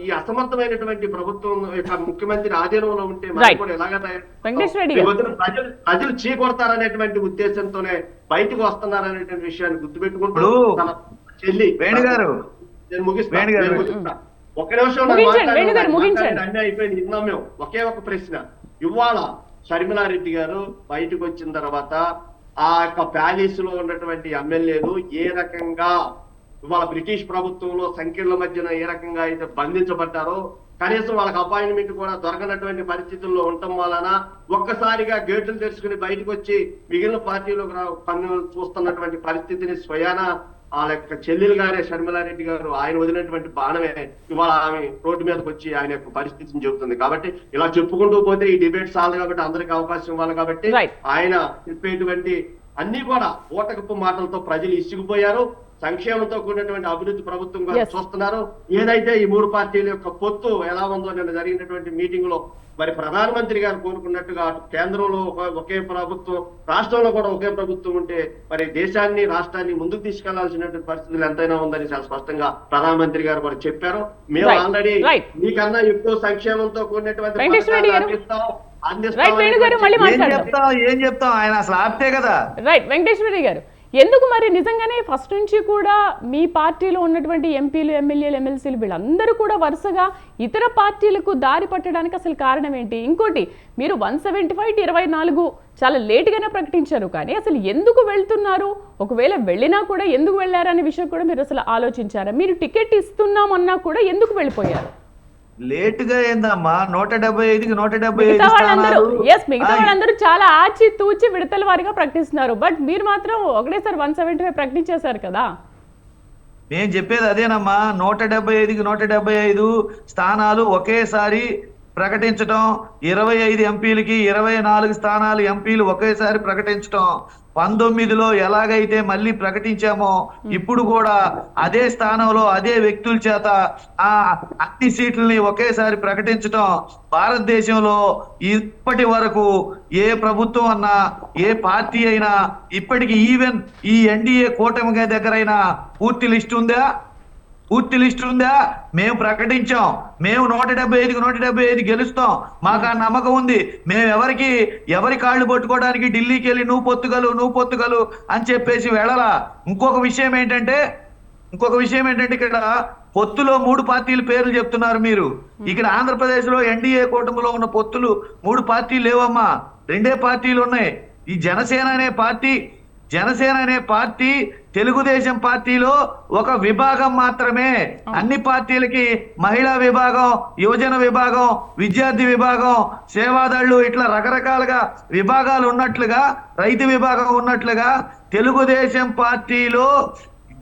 ఈ అసమర్థమైనటువంటి ప్రభుత్వం యొక్క ముఖ్యమంత్రి ఆధీనంలో ఉంటే మనం కూడా ఎలాగ ప్రజలు చీకొడతారనేటువంటి ఉద్దేశంతోనే బయటకు వస్తున్నారనేటువంటి విషయాన్ని గుర్తుపెట్టుకుంటూ తన చెల్లి వేణుగారు నేను ముగిస్తా. ఒక నిమిషం అన్నీ అయిపోయింది. విన్నాం మేము. ఒకే ఒక ప్రశ్న. ఇవాళ షర్మిలారెడ్డి గారు బయటకు వచ్చిన తర్వాత ఆ యొక్క ప్యాలెస్ లో ఉన్నటువంటి ఎమ్మెల్యేలు ఏ రకంగా ఇవాళ బ్రిటిష్ ప్రభుత్వంలో సంఖ్యల మధ్యన ఏ రకంగా అయితే బంధించబడ్డారో, కనీసం వాళ్ళకి అపాయింట్మెంట్ కూడా దొరకనటువంటి పరిస్థితుల్లో ఉండటం వలన ఒక్కసారిగా గేట్లు తెరుచుకుని బయటకు వచ్చి మిగిలిన పార్టీలోకి పన్ను చూస్తున్నటువంటి పరిస్థితిని స్వయాన వాళ్ళ యొక్క చెల్లెలు గారే షర్మిలారెడ్డి గారు ఆయన వదిలినటువంటి బాణమే ఇవాళ ఆమె రోడ్డు మీదకి వచ్చి ఆయన యొక్క పరిస్థితిని చెబుతుంది. కాబట్టి ఇలా చెప్పుకుంటూ పోతే ఈ డిబేట్ చాలు కాబట్టి అందరికి అవకాశం ఇవ్వాలి. కాబట్టి ఆయన చెప్పేటువంటి అన్ని కూడా ఓటకపు మాటలతో ప్రజలు ఇసిగిపోయారు. సంక్షేమంతో కూడినటువంటి అభివృద్ధి ప్రభుత్వం చూస్తున్నారు. ఏదైతే ఈ 3 పార్టీల యొక్క పొత్తు ఎలా ఉందో నిన్న జరిగినటువంటి మీటింగ్ లో మరి ప్రధానమంత్రి గారు కోరుకున్నట్టుగా కేంద్రంలో ఒకే ప్రభుత్వం, రాష్ట్రంలో కూడా ఒకే ప్రభుత్వం ఉంటే మరి దేశాన్ని రాష్ట్రాన్ని ముందుకు తీసుకెళ్లాల్సినటువంటి పరిస్థితులు ఎంతైనా ఉందని చాలా స్పష్టంగా ప్రధానమంత్రి గారు కూడా చెప్పారు. మేము ఆల్రెడీ మీకన్నా ఎక్కువ సంక్షేమంతో కూడినటువంటి ఏం చెప్తాం ఆయన అసలు ఆప్తే కదా. రైట్ వెంకటేశ్వరి గారు, ఎందుకు మరి నిజంగానే ఫస్ట్ నుంచి కూడా మీ పార్టీలో ఉన్నటువంటి ఎంపీలు, ఎమ్మెల్యేలు, ఎమ్మెల్సీలు వీళ్ళందరూ కూడా వరుసగా ఇతర పార్టీలకు దారి పట్టడానికి అసలు కారణం ఏంటి? ఇంకోటి, మీరు 175-24 చాలా లేటుగానే ప్రకటించారు, కానీ అసలు ఎందుకు వెళ్తున్నారు? ఒకవేళ వెళ్ళినా కూడా ఎందుకు వెళ్ళారనే విషయం కూడా మీరు అసలు ఆలోచించారా? మీరు టికెట్ ఇస్తున్నామన్నా కూడా ఎందుకు వెళ్ళిపోయారు? లేటుగా ఏందమ్మా? 175కి 175 మిగతా వాళ్ళందరూ చాలా ఆచి తూచి విడతల వారిగా ప్రకటిస్తున్నారు. బట్ మీరు మాత్రం ఒకటేసారి 175 ప్రకటించేశారు కదా. నేను చెప్పేది అదేనమ్మా. 175కి 175 స్థానాలు ఒకేసారి ప్రకటించడం, 25 ఎంపీలకి 24 స్థానాలు ఎంపీలు ఒకేసారి ప్రకటించడం, 19లో ఎలాగైతే మళ్ళీ ప్రకటించామో ఇప్పుడు కూడా అదే స్థానంలో అదే వ్యక్తుల చేత ఆ అన్ని సీట్లని ఒకేసారి ప్రకటించడం భారతదేశంలో ఇప్పటి వరకు ఏ ప్రభుత్వం అన్నా ఏ పార్టీ అయినా ఇప్పటికి ఈవెన్ ఈ ఎన్డీఏ కూటమి దగ్గరైనా పూర్తి లిస్ట్ ఉందా? పూర్తి లిస్ట్ ఉందా? మేము ప్రకటించాం. మేము 175కి 175 గెలుస్తాం. మాకు ఆ నమ్మకం ఉంది. మేము ఎవరి కాళ్ళు పట్టుకోవడానికి ఢిల్లీకి వెళ్ళి నువ్వు పొత్తుగలు అని చెప్పేసి వెళ్ళలా. ఇంకొక విషయం ఏంటంటే ఇక్కడ పొత్తులో 3 పార్టీల పేర్లు చెప్తున్నారు మీరు. ఇక్కడ ఆంధ్రప్రదేశ్ లో ఎన్డీఏ కూటమిలో ఉన్న పొత్తులు 3 పార్టీలు లేవమ్మా, 2 పార్టీలు ఉన్నాయి. ఈ జనసేన అనే పార్టీ తెలుగుదేశం పార్టీలో ఒక విభాగం మాత్రమే. అన్ని పార్టీలకి మహిళా విభాగం, యువజన విభాగం, విద్యార్థి విభాగం, సేవాదళ్ళు ఇట్లా రకరకాలుగా విభాగాలు ఉన్నట్లుగా, రైతు విభాగం ఉన్నట్లుగా తెలుగుదేశం పార్టీలో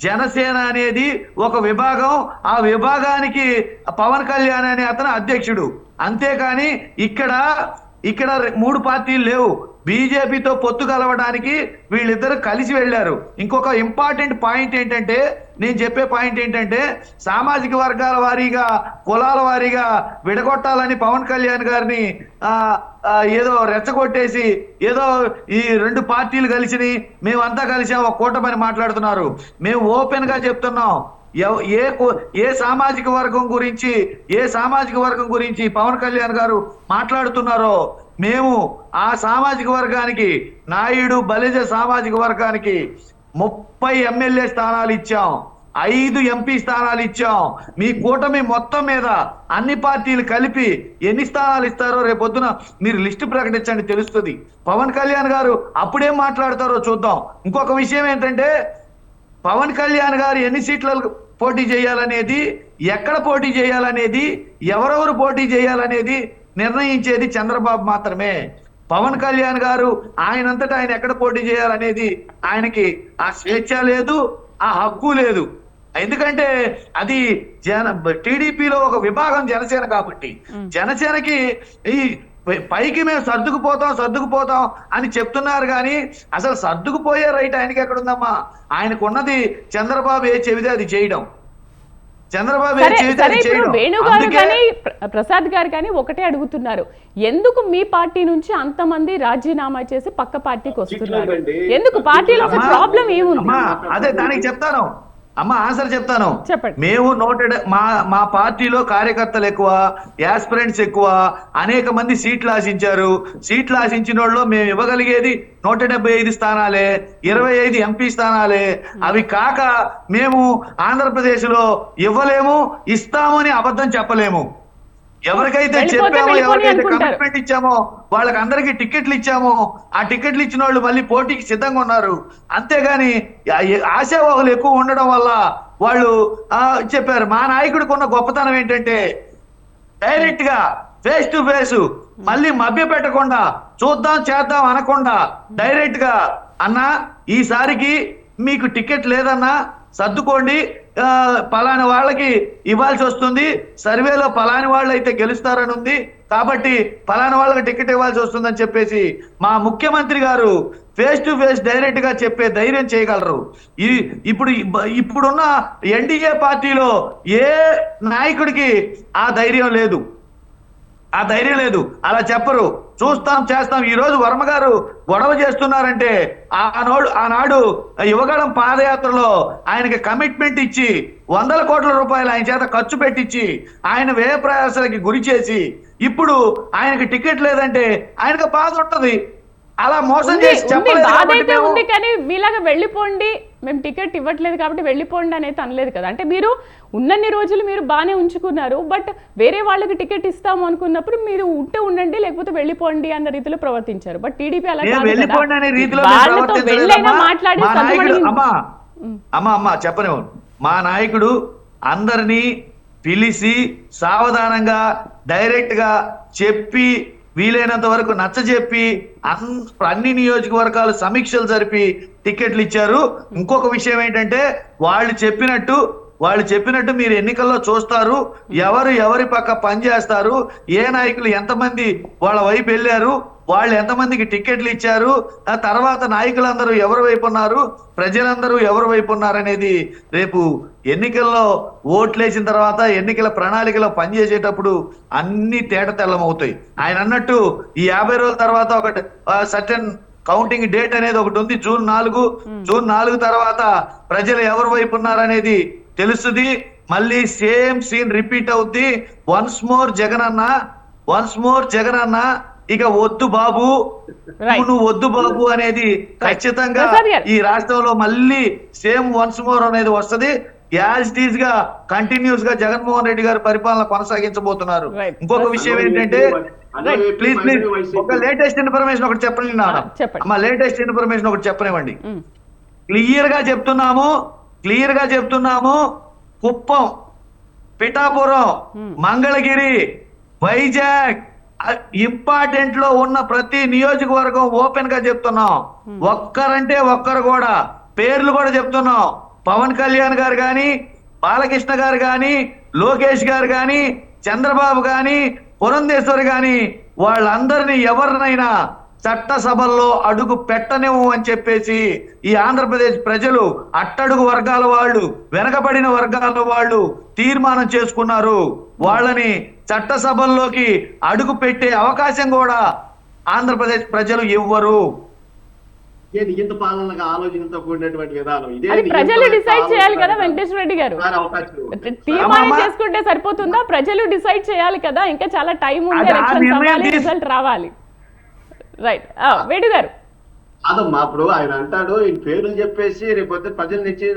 జనసేన అనేది ఒక విభాగం. ఆ విభాగానికి పవన్ కళ్యాణ్ అనే అతను అధ్యక్షుడు. అంతేకాని ఇక్కడ 3 పార్టీలు లేవు. బీజేపీతో పొత్తు కలవడానికి వీళ్ళిద్దరు కలిసి వెళ్ళారు. ఇంకొక ఇంపార్టెంట్ పాయింట్ ఏంటంటే, నేను చెప్పే పాయింట్ ఏంటంటే, సామాజిక వర్గాల వారీగా, కులాల వారీగా విడగొట్టాలని పవన్ కళ్యాణ్ గారిని ఏదో రెచ్చగొట్టేసి ఏదో ఈ 2 పార్టీలు కలిసి మేమంతా కలిసి ఒక కూటమని మాట్లాడుతున్నారు. మేము ఓపెన్ గా చెప్తున్నాం, ఏ సామాజిక వర్గం గురించి పవన్ కళ్యాణ్ గారు మాట్లాడుతున్నారో మేము ఆ సామాజిక వర్గానికి, నాయుడు బలిజ సామాజిక వర్గానికి 30 ఎమ్మెల్యే స్థానాలు ఇచ్చాం, 5 ఎంపీ స్థానాలు ఇచ్చాం. మీ కూటమి మొత్తం మీద అన్ని పార్టీలు కలిపి ఎన్ని స్థానాలు ఇస్తారో రేపొద్దున మీరు లిస్టు ప్రకటించండి, తెలుస్తుంది. పవన్ కళ్యాణ్ గారు అప్పుడేం మాట్లాడతారో చూద్దాం. ఇంకొక విషయం ఏంటంటే, పవన్ కళ్యాణ్ గారు ఎన్ని సీట్లకు పోటీ చేయాలనేది, ఎక్కడ పోటీ చేయాలనేది, ఎవరెవరు పోటీ చేయాలనేది నిర్ణయించేది చంద్రబాబు మాత్రమే. పవన్ కళ్యాణ్ గారు ఆయనంతటా ఆయన ఎక్కడ పోటీ చేయాలనేది ఆయనకి ఆ స్వేచ్ఛ లేదు, ఆ హక్కు లేదు. ఎందుకంటే అది టీడీపీలో ఒక విభాగం జనసేన కాబట్టి, జనసేనకి ఈ పైకి మేము సర్దుకుపోతాం అని చెప్తున్నారు. కానీ అసలు సర్దుకుపోయే రైట్ ఆయనకి ఎక్కడుందమ్మా? ఆయనకున్నది చంద్రబాబు ఏ చెబితే అది చేయడం. వేణుగారు కానీ ప్రసాద్ గారు కానీ ఒకటే అడుగుతున్నారు, ఎందుకు మీ పార్టీ నుంచి అంతమంది రాజీనామా చేసి పక్క పార్టీకి వస్తున్నారు? ఎందుకు? పార్టీలో ఒక ప్రాబ్లం ఏముంది? అదే దానికి చెప్తాను అమ్మా, ఆన్సర్ చెప్తాను. చెప్పండి. మేము మా పార్టీలో కార్యకర్తలు ఎక్కువ, యాస్పిరెంట్స్ ఎక్కువ, అనేక మంది సీట్లు ఆశించారు. సీట్లు ఆశించిన వాళ్ళు మేము ఇవ్వగలిగేది 175 స్థానాలే, 25 ఎంపీ స్థానాలే. అవి కాక మేము ఆంధ్రప్రదేశ్ లో ఇవ్వలేము, ఇస్తామని అబద్ధం చెప్పలేము. ఎవరికైతే చెప్పామో, ఎవరికైతే కమిట్మెంట్ ఇచ్చామో వాళ్ళకి అందరికీ టికెట్లు ఇచ్చామో, ఆ టికెట్లు ఇచ్చిన వాళ్ళు మళ్ళీ పోటీకి సిద్ధంగా ఉన్నారు. అంతేగాని ఆశావాహులు ఎక్కువ ఉండడం వల్ల వాళ్ళు చెప్పారు. మా నాయకుడికి ఉన్న గొప్పతనం ఏంటంటే, డైరెక్ట్ గా ఫేస్ టు ఫేస్, మళ్ళీ మభ్య పెట్టకుండా, చూద్దాం చేద్దాం అనకుండా డైరెక్ట్ గా, అన్నా ఈసారికి మీకు టికెట్ లేదన్నా సర్దుకోండి, పలాని వాళ్ళకి ఇవ్వాల్సి వస్తుంది, సర్వేలో పలాని వాళ్ళు అయితే గెలుస్తారని ఉంది కాబట్టి పలాని వాళ్ళకి టికెట్ ఇవ్వాల్సి వస్తుందని చెప్పేసి మా ముఖ్యమంత్రి గారు ఫేస్ టు ఫేస్ డైరెక్ట్ గా చెప్పే ధైర్యం చేయగలరు. ఇప్పుడున్న ఎన్డీఏ పార్టీలో ఏ నాయకుడికి ఆ ధైర్యం లేదు. అలా చెప్పరు. చూస్తాం చేస్తాం. ఈ రోజు వర్మ గారు గొడవ చేస్తున్నారంటే ఆనాడు యువగళం పాదయాత్రలో ఆయనకి కమిట్మెంట్ ఇచ్చి 100 కోట్ల రూపాయలు ఆయన చేత ఖర్చు పెట్టించి ఆయన వ్యయ ప్రయాసాలకి గురి చేసి ఇప్పుడు ఆయనకి టికెట్ లేదంటే ఆయనకు బాధ ఉంటది. అలా మోసం చేసి ఉంది. కానీ మీలాగా వెళ్ళిపోండి, మేము టికెట్ ఇవ్వట్లేదు కాబట్టి వెళ్ళిపోండి అనేది అనలేదు కదా. అంటే మీరు ఉన్నన్ని రోజులు మీరు బాగానే ఉంచుకున్నారు, బట్ వేరే వాళ్ళకి టికెట్ ఇస్తాము అనుకున్నప్పుడు మీరు ఉండండి లేకపోతే వెళ్ళిపోండి అన్న రీతిలో ప్రవర్తించారు. బట్ టీడీపీ అలా చెప్పను. మా నాయకుడు అందరినీ పిలిచి సావధానంగా డైరెక్ట్ గా చెప్పి, వీలైనంత వరకు నచ్చజెప్పి అన్ని నియోజకవర్గాలు సమీక్షలు జరిపి టికెట్లు ఇచ్చారు. ఇంకొక విషయం ఏంటంటే, వాళ్ళు చెప్పినట్టు మీరు ఎన్నికల్లో చూస్తారు, ఎవరి పక్క పనిచేస్తారు, ఏ నాయకులు ఎంతమంది వాళ్ళ వైపు వెళ్ళారు, వాళ్ళు ఎంతమందికి టికెట్లు ఇచ్చారు, ఆ తర్వాత నాయకులందరూ ఎవరి వైపు ఉన్నారు, ప్రజలందరూ ఎవరి వైపు ఉన్నారనేది రేపు ఎన్నికల్లో ఓట్లేసిన తర్వాత ఎన్నికల ప్రణాళికలో పనిచేసేటప్పుడు అన్ని తేట తెల్లమవుతాయి. ఆయన అన్నట్టు ఈ 50 రోజుల తర్వాత ఒకటి సర్టెన్ కౌంటింగ్ డేట్ అనేది ఒకటి ఉంది, జూన్ 4 తర్వాత ప్రజలు ఎవరి వైపు ఉన్నారనేది తెలుస్తుంది. మళ్ళీ సేమ్ సీన్ రిపీట్ అవుద్ది. వన్స్ మోర్ జగన్ అన్న ఇక వద్దు బాబు, నువ్వు వద్దు బాబు అనేది ఖచ్చితంగా ఈ రాష్ట్రంలో మళ్ళీ సేమ్ వన్స్ మోర్ అనేది వస్తది. యాజ్ ఇట్ ఈజ్ గా కంటిన్యూస్ గా జగన్మోహన్ రెడ్డి గారు పరిపాలన కొనసాగించబోతున్నారు. ఇంకొక విషయం ఏంటంటే ప్లీజ్ ఒక లేటెస్ట్ ఇన్ఫర్మేషన్ ఒకటి చెప్పండి అమ్మా, లేటెస్ట్ ఇన్ఫర్మేషన్ ఒకటి చెప్పనివ్వండి. క్లియర్ గా చెప్తున్నాము కుప్పం, పిఠాపురం, మంగళగిరి, వైజాగ్ ఇంపార్టెంట్ లో ఉన్న ప్రతి నియోజకవర్గం ఓపెన్ గా చెప్తున్నాం. ఒక్కరంటే ఒక్కరు కూడా పేర్లు కూడా చెప్తున్నాం. పవన్ కళ్యాణ్ గారు గాని, బాలకృష్ణ గారు గాని, లోకేష్ గారు గాని, చంద్రబాబు గాని, పురంధేశ్వరి గాని వాళ్ళందరినీ ఎవరినైనా చట్టసభల్లో అడుగు పెట్టనివ్వు అని చెప్పేసి ఈ ఆంధ్రప్రదేశ్ ప్రజలు, అట్టడుగు వర్గాల వాళ్ళు, వెనకబడిన వర్గాల వాళ్ళు తీర్మానం చేసుకున్నారు. వాళ్ళని చట్టసభల్లోకి అడుగు పెట్టే అవకాశం కూడా ఆంధ్రప్రదేశ్ ప్రజలు ఇవ్వరు. నియంత పాలనగా ఆలోచనతో కూడినటువంటి విధానం ప్రజలు డిసైడ్ చేయాలి కదా వెంకటేశ్వర రెడ్డి గారు. తీర్మానం చేసుకుంటే సరిపోతుందా? ప్రజలు డిసైడ్ చేయాలి కదా, ఇంకా చాలా టైం ఉంది, ఎలక్షన్స్ అవ్వాలి, రిజల్ట్ రావాలి. రైట్, వేణు గారు. అదమ్మా, ఇప్పుడు ఆయన అంటాడు ఈ పేర్లు చెప్పేసి రేపొద్దు ప్రజలు నిచ్చి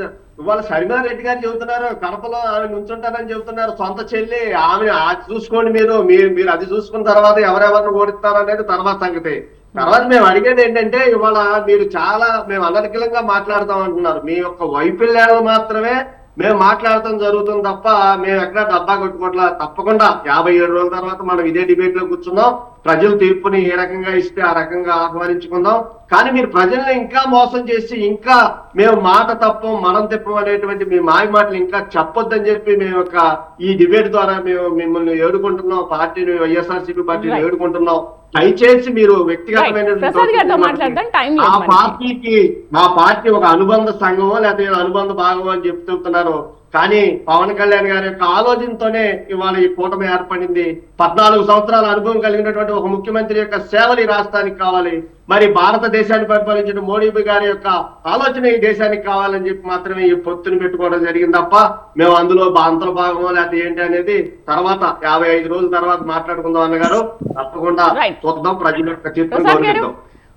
ఇవాళ శర్మిలా రెడ్డి గారు చెబుతున్నారు కడపలో ఆమె నుంచుంటారని చెబుతున్నారు. సొంత చెల్లి ఆమె చూసుకోండి, మీరు అది చూసుకున్న తర్వాత ఎవరెవరిని ఓడిస్తారు అనేది తర్వాత సంగతి. తర్వాత మేము అడిగేది ఏంటంటే ఇవాళ మేము అనర్గళంగా మాట్లాడుతాం అంటున్నారు. మీ యొక్క వైఫల్యాలు మాత్రమే మేము మాట్లాడటం జరుగుతుంది తప్ప మేము ఎక్కడ డబ్బా కొట్టుకోవట్లా. తప్పకుండా 57 రోజుల తర్వాత మనం ఇదే డిబేట్ లో కూర్చున్నాం. ప్రజలు తీర్పుని ఏ రకంగా ఇస్తే ఆ రకంగా ఆహ్వానించుకుందాం. కానీ మీరు ప్రజల్ని ఇంకా మోసం చేసి ఇంకా మేము మాట తప్పం మనం తిప్పం అనేటువంటి మీ మాయ మాటలు ఇంకా చెప్పొద్దని చెప్పి మేము ఈ డిబేట్ ద్వారా మేము మిమ్మల్ని ఏడుకుంటున్నాం. పార్టీని, వైఎస్ఆర్సీపీ పార్టీని ఏడుకుంటున్నాం. దయచేసి మీరు వ్యక్తిగతమైన మా పార్టీ ఒక అనుబంధ సంఘమో లేకపోతే అనుబంధ భాగమో అని చెప్తున్నారు. కానీ పవన్ కళ్యాణ్ గారి యొక్క ఆలోచనతోనే ఇవాళ ఈ కూటమి ఏర్పడింది. 14 సంవత్సరాల అనుభవం కలిగినటువంటి ఒక ముఖ్యమంత్రి యొక్క సేవలు ఈ రాష్ట్రానికి కావాలి. మరి భారతదేశాన్ని పరిపాలించిన మోడీ గారి యొక్క ఆలోచన ఈ దేశానికి కావాలని చెప్పి మాత్రమే ఈ పొత్తుని పెట్టుకోవడం జరిగింది తప్ప మేము అందులో అంతర్భాగమో లేకపోతే ఏంటి అనేది తర్వాత 55 రోజుల తర్వాత మాట్లాడుకుందాం అన్నగారు. తప్పకుండా చూద్దాం, ప్రజల యొక్క తీర్పును గౌరవిద్దాం.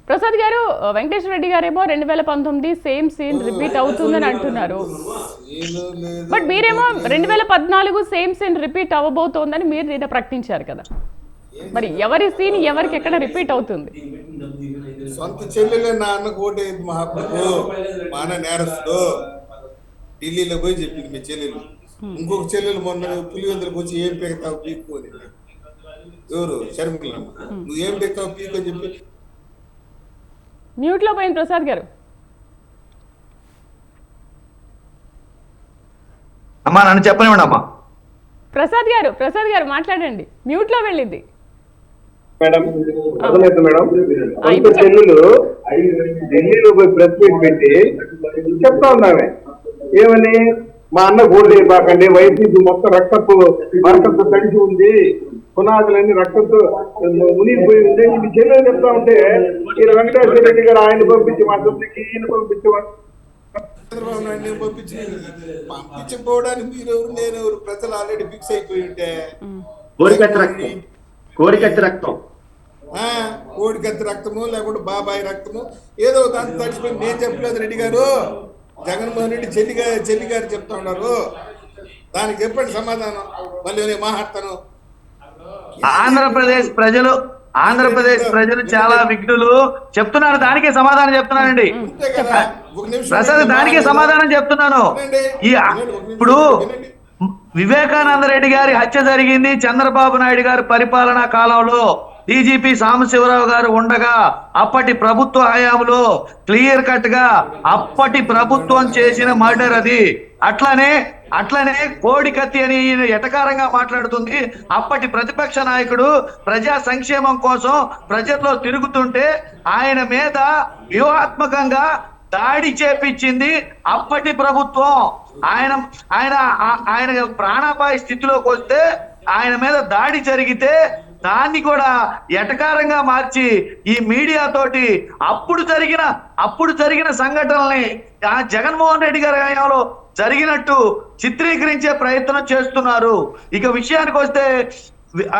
ప్రసాద్ గారు, వెంకటేశ్వర రెడ్డి గారేమో 2019 సేమ్ సీన్ రిపీట్ అవుతుందని అంటున్నారు. బట్ మీరేమో 2014 సేమ్ సీన్ రిపీట్ అవ్వబోతోందని మీరు నిన్న ప్రకటించారు కదా. మరి ఎవరి సీన్ ఎవరికి ఎక్కడ రిపీట్ అవుతుంది? సొంత చెల్లెలే నా అన్నకు ఓటేది మహాప్రభు, మా అన్న నేరస్తుడు ఢిల్లీలో పోయి చెప్పింది మీ చెల్లెలు. ఇంకొక చెల్లెలు మొన్న పులివెందులకు వచ్చి ఏం పెడతావు పీకు అని. ఎవరు? శర్మిలమ్మ. నువ్వు ఏం పెడతావు పీకు అని చెప్పి మ్యూట్ లో పోయింది ప్రసాద్ గారు. అమ్మా నన్ను చెప్పనివ్వండి అమ్మా. ప్రసాద్ గారు మాట్లాడండి, మ్యూట్ లో వెళ్ళింది. మేడం అర్థమైంది మేడం. సొంత చెల్లెలు ఢిల్లీలో పోయి ప్రెస్ మీట్ పెట్టి చెప్తా ఉన్నామే ఏమని, మా అన్న ఓటు బాకండి, వైసీపీ మొత్తం రక్తపు రక్తంతో తడిచి ఉంది, పునాదులన్నీ రక్తంతో మునిగిపోయి ఉంది. ఇది చెల్లెలు చెప్తా ఉంటే ఈ వెంకటేశ్వర రెడ్డి గారు ఆయన పంపించి మా సొంతకి ఈయన పంపించేవారు. చంద్రబాబు నాయుడు పంపించకపోవడానికి మీరెవరు నేనెవరు? ప్రజలు ఆల్రెడీ ఫిక్స్ అయిపోయి ఉంటే కోడికత్తి రక్తము లేకుంటే బాబాయ్ రక్తము ఏదో దాన్ని తడిచిపోయి నేను చెప్పలేదు. రెడ్డి గారు, జగన్మోహన్ రెడ్డి చెల్లి గారు చెప్తా ఉన్నారు. దానికి చెప్పండి సమాధానం. మళ్ళీ నేను మాట్లాడతాను. ఆంధ్రప్రదేశ్ ప్రజలు చాలా విఘ్నులు చెప్తున్నారు. దానికే సమాధానం చెప్తున్నానండి ప్రసాద్, దానికే సమాధానం చెప్తున్నాను. ఇప్పుడు వివేకానంద రెడ్డి గారి హత్య జరిగింది చంద్రబాబు నాయుడు గారి పరిపాలనా కాలంలో. డీజీపీ సాంబశివరావు గారు ఉండగా అప్పటి ప్రభుత్వ హయాంలో క్లియర్ కట్ గా అప్పటి ప్రభుత్వం చేసిన మర్డర్ అది. అట్లనే కోడికత్తి అని ఎటకారంగా మాట్లాడుతుంది. అప్పటి ప్రతిపక్ష నాయకుడు ప్రజా సంక్షేమం కోసం ప్రజల్లో తిరుగుతుంటే ఆయన మీద వ్యూహాత్మకంగా దాడి చేపించింది అప్పటి ప్రభుత్వం. ఆయన ప్రాణాపాయ స్థితిలోకి వస్తే ఆయన మీద దాడి జరిగితే దాన్ని కూడా ఎటకారంగా మార్చి ఈ మీడియా తోటి అప్పుడు జరిగిన సంఘటనల్ని జగన్మోహన్ రెడ్డి గారి హయాంలో జరిగినట్టు చిత్రీకరించే ప్రయత్నం చేస్తున్నారు. ఇక విషయానికి వస్తే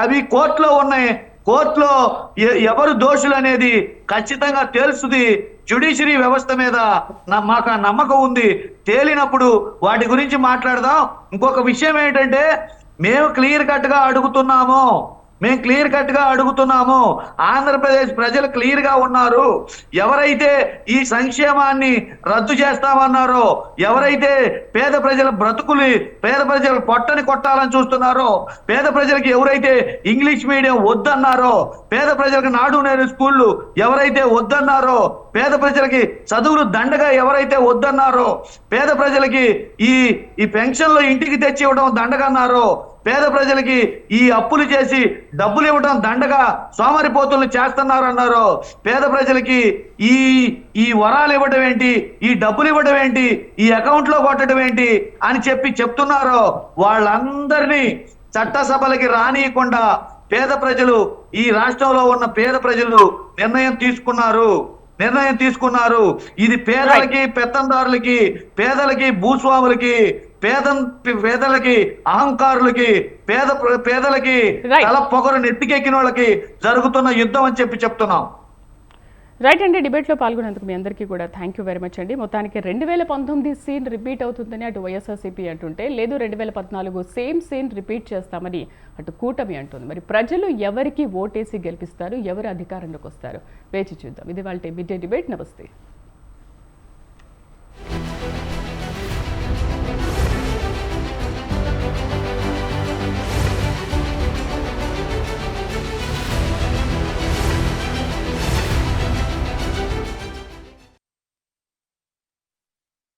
అవి కోర్టులో ఉన్నాయి. కోర్టులో ఎవరు దోషులు అనేది ఖచ్చితంగా తెలుస్తుంది. జ్యుడిషియరీ వ్యవస్థ మీద మాకు నమ్మకం ఉంది. తేలినప్పుడు వాటి గురించి మాట్లాడదాం. ఇంకొక విషయం ఏంటంటే మేము క్లియర్ కట్ గా అడుగుతున్నాము. ఆంధ్రప్రదేశ్ ప్రజలు క్లియర్ గా ఉన్నారు. ఎవరైతే ఈ సంక్షేమాన్ని రద్దు చేస్తామన్నారో, ఎవరైతే పేద ప్రజల పేద ప్రజల పొట్టని కొట్టాలని చూస్తున్నారో, పేద ప్రజలకు ఎవరైతే ఇంగ్లీష్ మీడియం వద్దన్నారో, పేద ప్రజలకు నాడు నేడు స్కూళ్ళు ఎవరైతే వద్దన్నారో, పేద ప్రజలకి చదువులు దండగా ఎవరైతే వద్దన్నారో, పేద ప్రజలకి ఈ పెన్షన్లు ఇంటికి తెచ్చి ఇవ్వడం దండగన్నారో, పేద ప్రజలకి ఈ అప్పులు చేసి డబ్బులు ఇవ్వడం దండగా సోమరిపోతులు చేస్తున్నారన్నారో, పేద ప్రజలకి ఈ వరాలు ఇవ్వడం ఏంటి, ఈ డబ్బులు ఇవ్వడం ఏంటి, ఈ అకౌంట్ లో కొట్టడం ఏంటి అని చెప్తున్నారో వాళ్ళందరినీ చట్టసభలకి రానియకుండా పేద ప్రజలు, ఈ రాష్ట్రంలో ఉన్న పేద ప్రజలు నిర్ణయం తీసుకున్నారు. ఇది పేదలకి, పెత్తందారులకి, పేదలకి, భూస్వాములకి, పేదలకి, అహంకారులకి, పేదలకి తల పొగరు నెత్తికెక్కిన వాళ్ళకి జరుగుతున్న యుద్ధం అని చెప్తున్నాం. రైట్ అండి. డిబేట్లో పాల్గొనేందుకు మీ అందరికీ కూడా థ్యాంక్ యూ వెరీ మచ్ అండి. మొత్తానికి 2019 సీన్ రిపీట్ అవుతుందని అటు వైఎస్ఆర్సీపీ అంటుంటే, లేదు 2014 సేమ్ సీన్ రిపీట్ చేస్తామని అటు కూటమి అంటుంది. మరి ప్రజలు ఎవరికి ఓటేసి గెలిపిస్తారు, ఎవరు అధికారంలోకి వస్తారు, వేచి చూద్దాం. ఇది వాళ్ళ మిడ్ డే డిబేట్. నమస్తే.